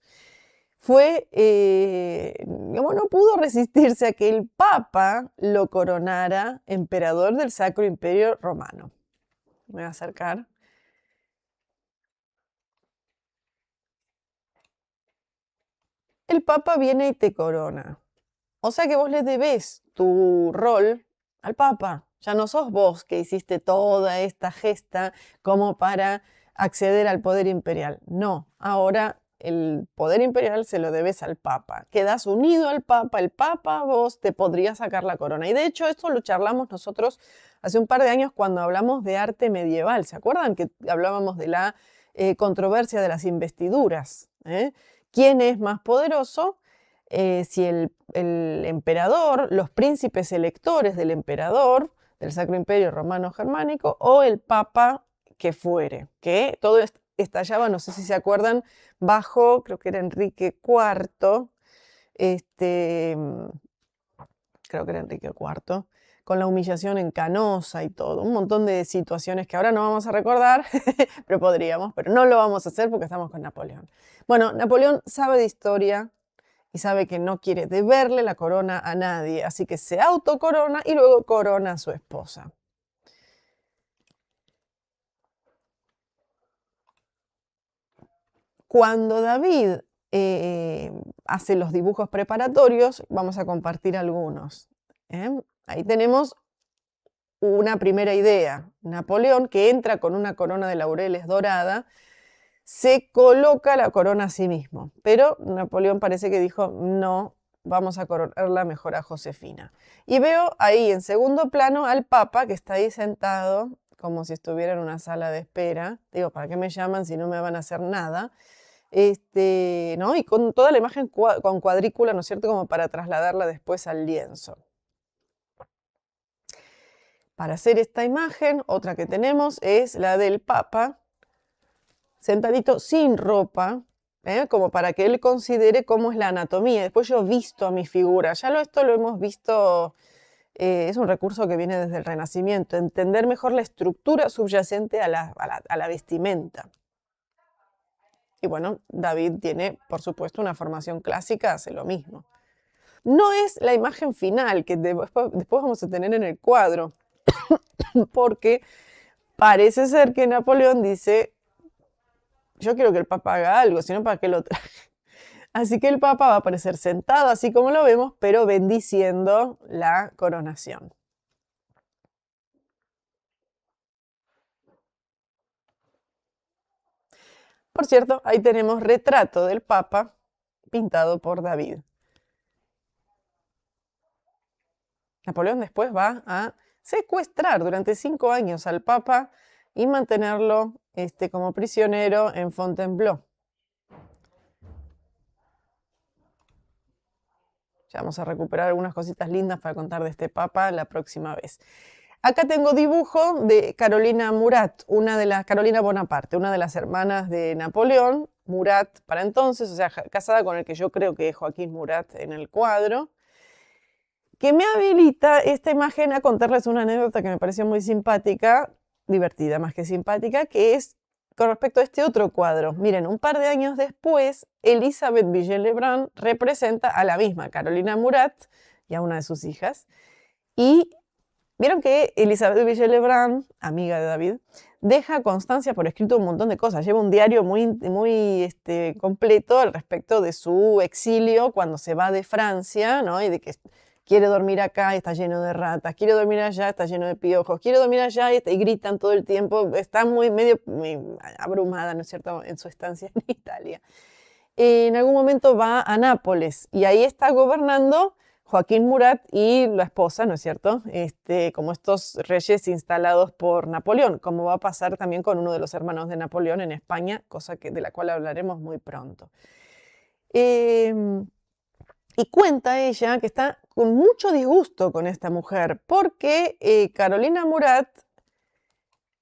no pudo resistirse a que el Papa lo coronara emperador del Sacro Imperio Romano. Me voy a acercar. El Papa viene y te corona. O sea que vos le debés tu rol al Papa. Ya no sos vos que hiciste toda esta gesta como para acceder al poder imperial. No, ahora el poder imperial se lo debes al Papa. Quedás unido al Papa, el Papa vos te podría sacar la corona. Y de hecho esto lo charlamos nosotros hace un par de años cuando hablamos de arte medieval. ¿Se acuerdan que hablábamos de la controversia de las investiduras? ¿Quién es más poderoso? Si el emperador, los príncipes electores del emperador, del Sacro Imperio Romano Germánico, o el Papa que fuere, que todo estallaba, no sé si se acuerdan, bajo, creo que era Enrique IV, creo que era Enrique IV, con la humillación en Canosa y todo, un montón de situaciones que ahora no vamos a recordar, pero podríamos, pero no lo vamos a hacer porque estamos con Napoleón. Bueno, Napoleón sabe de historia y sabe que no quiere deberle la corona a nadie, así que se autocorona y luego corona a su esposa. Cuando David hace los dibujos preparatorios, vamos a compartir algunos. Ahí tenemos una primera idea. Napoleón, que entra con una corona de laureles dorada, se coloca la corona a sí mismo. Pero Napoleón parece que dijo, no, vamos a coronarla mejor a Josefina. Y veo ahí en segundo plano al Papa que está ahí sentado, como si estuviera en una sala de espera. Digo, ¿para qué me llaman si no me van a hacer nada? ¿No? Y con toda la imagen con cuadrícula, ¿no es cierto?, como para trasladarla después al lienzo. Para hacer esta imagen, otra que tenemos es la del Papa, sentadito sin ropa, como para que él considere cómo es la anatomía. Después yo visto a mi figura, esto lo hemos visto, es un recurso que viene desde el Renacimiento, entender mejor la estructura subyacente a la vestimenta. Y bueno, David tiene, por supuesto, una formación clásica, hace lo mismo. No es la imagen final que después vamos a tener en el cuadro, porque parece ser que Napoleón dice, yo quiero que el Papa haga algo, si no, ¿para qué lo traje? Así que el Papa va a aparecer sentado, así como lo vemos, pero bendiciendo la coronación. Por cierto, ahí tenemos retrato del Papa pintado por David. Napoleón después va a secuestrar durante 5 años al Papa y mantenerlo como prisionero en Fontainebleau. Ya vamos a recuperar algunas cositas lindas para contar de este Papa la próxima vez. Acá tengo dibujo de Carolina Murat, Carolina Bonaparte, una de las hermanas de Napoleón, Murat para entonces, o sea, casada con el que yo creo que es Joaquín Murat en el cuadro, que me habilita esta imagen a contarles una anécdota que me pareció muy simpática, divertida más que simpática, que es con respecto a este otro cuadro. Miren, un par de años después, Elisabeth Vigée-Lebrun representa a la misma Carolina Murat y a una de sus hijas, y vieron que Elisabeth Vigée-Lebrun, amiga de David, deja constancia por escrito un montón de cosas. Lleva un diario muy completo al respecto de su exilio cuando se va de Francia, ¿no? Y de que quiere dormir acá y está lleno de ratas, quiere dormir allá, está lleno de piojos, quiere dormir allá y gritan todo el tiempo. Está muy abrumada, ¿no es cierto?, en su estancia en Italia. En algún momento va a Nápoles y ahí está gobernando Joaquín Murat y la esposa, ¿no es cierto?, como estos reyes instalados por Napoleón, como va a pasar también con uno de los hermanos de Napoleón en España, cosa de la cual hablaremos muy pronto. Y cuenta ella que está con mucho disgusto con esta mujer, porque Carolina Murat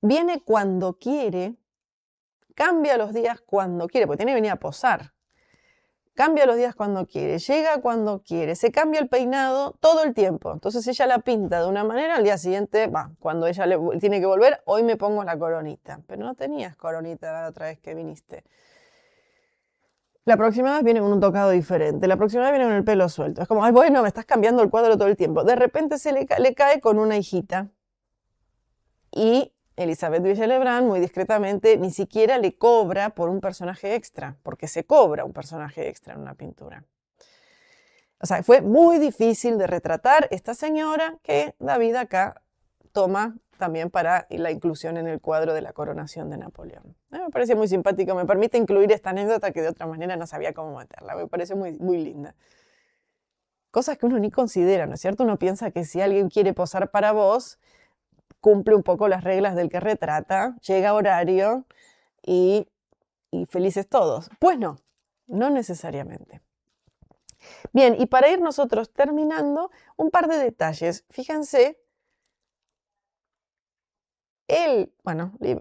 viene cuando quiere, cambia los días cuando quiere, porque tiene que venir a posar. Cambia los días cuando quiere, llega cuando quiere, se cambia el peinado todo el tiempo. Entonces ella la pinta de una manera, al día siguiente, cuando ella tiene que volver, hoy me pongo la coronita. Pero no tenías coronita la otra vez que viniste. La próxima vez viene con un tocado diferente, la próxima vez viene con el pelo suelto. Es como, ay, bueno, me estás cambiando el cuadro todo el tiempo. De repente se le cae con una hijita. Y Elisabeth Vigée-Lebrun, muy discretamente, ni siquiera le cobra por un personaje extra, porque se cobra un personaje extra en una pintura. O sea, fue muy difícil de retratar esta señora que David acá toma también para la inclusión en el cuadro de la coronación de Napoleón. Me parece muy simpático, me permite incluir esta anécdota que de otra manera no sabía cómo meterla, me parece muy, muy linda. Cosas que uno ni considera, ¿no es cierto? Uno piensa que si alguien quiere posar para vos, cumple un poco las reglas del que retrata, llega a horario y felices todos. Pues no, no necesariamente. Bien, y para ir nosotros terminando, un par de detalles. Fíjense,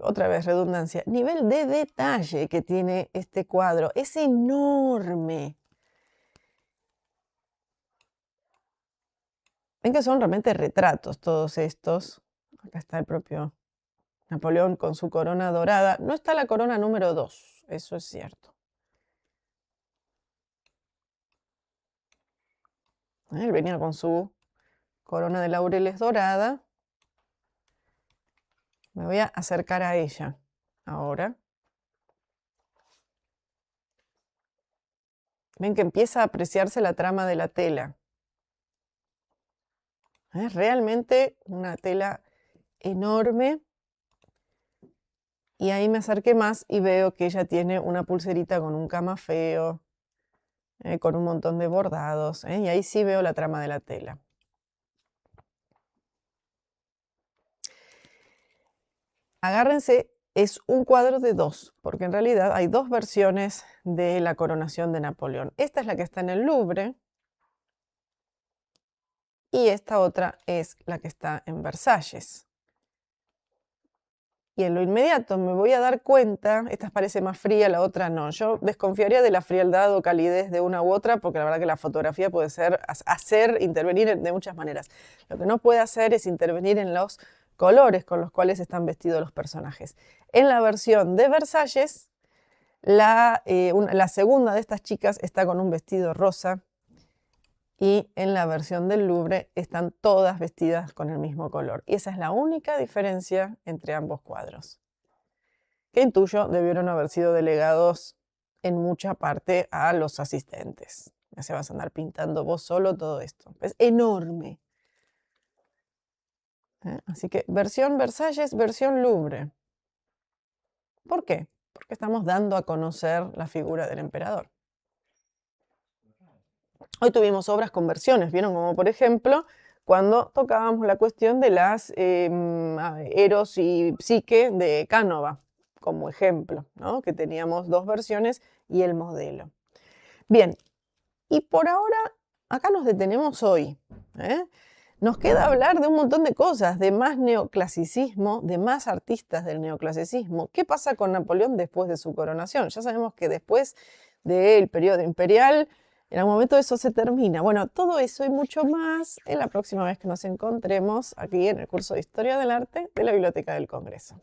otra vez redundancia, nivel de detalle que tiene este cuadro. Es enorme. Ven que son realmente retratos todos estos. Acá está el propio Napoleón con su corona dorada. No está la corona número 2, eso es cierto. Él venía con su corona de laureles dorada. Me voy a acercar a ella ahora. Ven que empieza a apreciarse la trama de la tela. Es realmente una tela enorme. Y ahí me acerqué más y veo que ella tiene una pulserita con un camafeo, con un montón de bordados. Y ahí sí veo la trama de la tela. Agárrense, es un cuadro de 2, porque en realidad hay 2 versiones de la coronación de Napoleón. Esta es la que está en el Louvre y esta otra es la que está en Versalles. Y en lo inmediato me voy a dar cuenta, esta parece más fría, la otra no. Yo desconfiaría de la frialdad o calidez de una u otra, porque la verdad que la fotografía puede intervenir de muchas maneras. Lo que no puede hacer es intervenir en los colores con los cuales están vestidos los personajes. En la versión de Versalles, la segunda de estas chicas está con un vestido rosa y en la versión del Louvre están todas vestidas con el mismo color. Y esa es la única diferencia entre ambos cuadros, que intuyo debieron haber sido delegados en mucha parte a los asistentes. Ya se vas a andar pintando vos solo todo esto. Es enorme. Así que versión Versalles, versión Louvre. ¿Por qué? Porque estamos dando a conocer la figura del emperador. Hoy tuvimos obras con versiones, ¿vieron? Como por ejemplo, cuando tocábamos la cuestión de las Eros y Psique de Cánova, como ejemplo, ¿no? Que teníamos dos versiones y el modelo. Bien, y por ahora, acá nos detenemos hoy. Nos queda hablar de un montón de cosas, de más neoclasicismo, de más artistas del neoclasicismo. ¿Qué pasa con Napoleón después de su coronación? Ya sabemos que después del periodo imperial, en algún momento eso se termina. Bueno, todo eso y mucho más en la próxima vez que nos encontremos aquí en el curso de Historia del Arte de la Biblioteca del Congreso.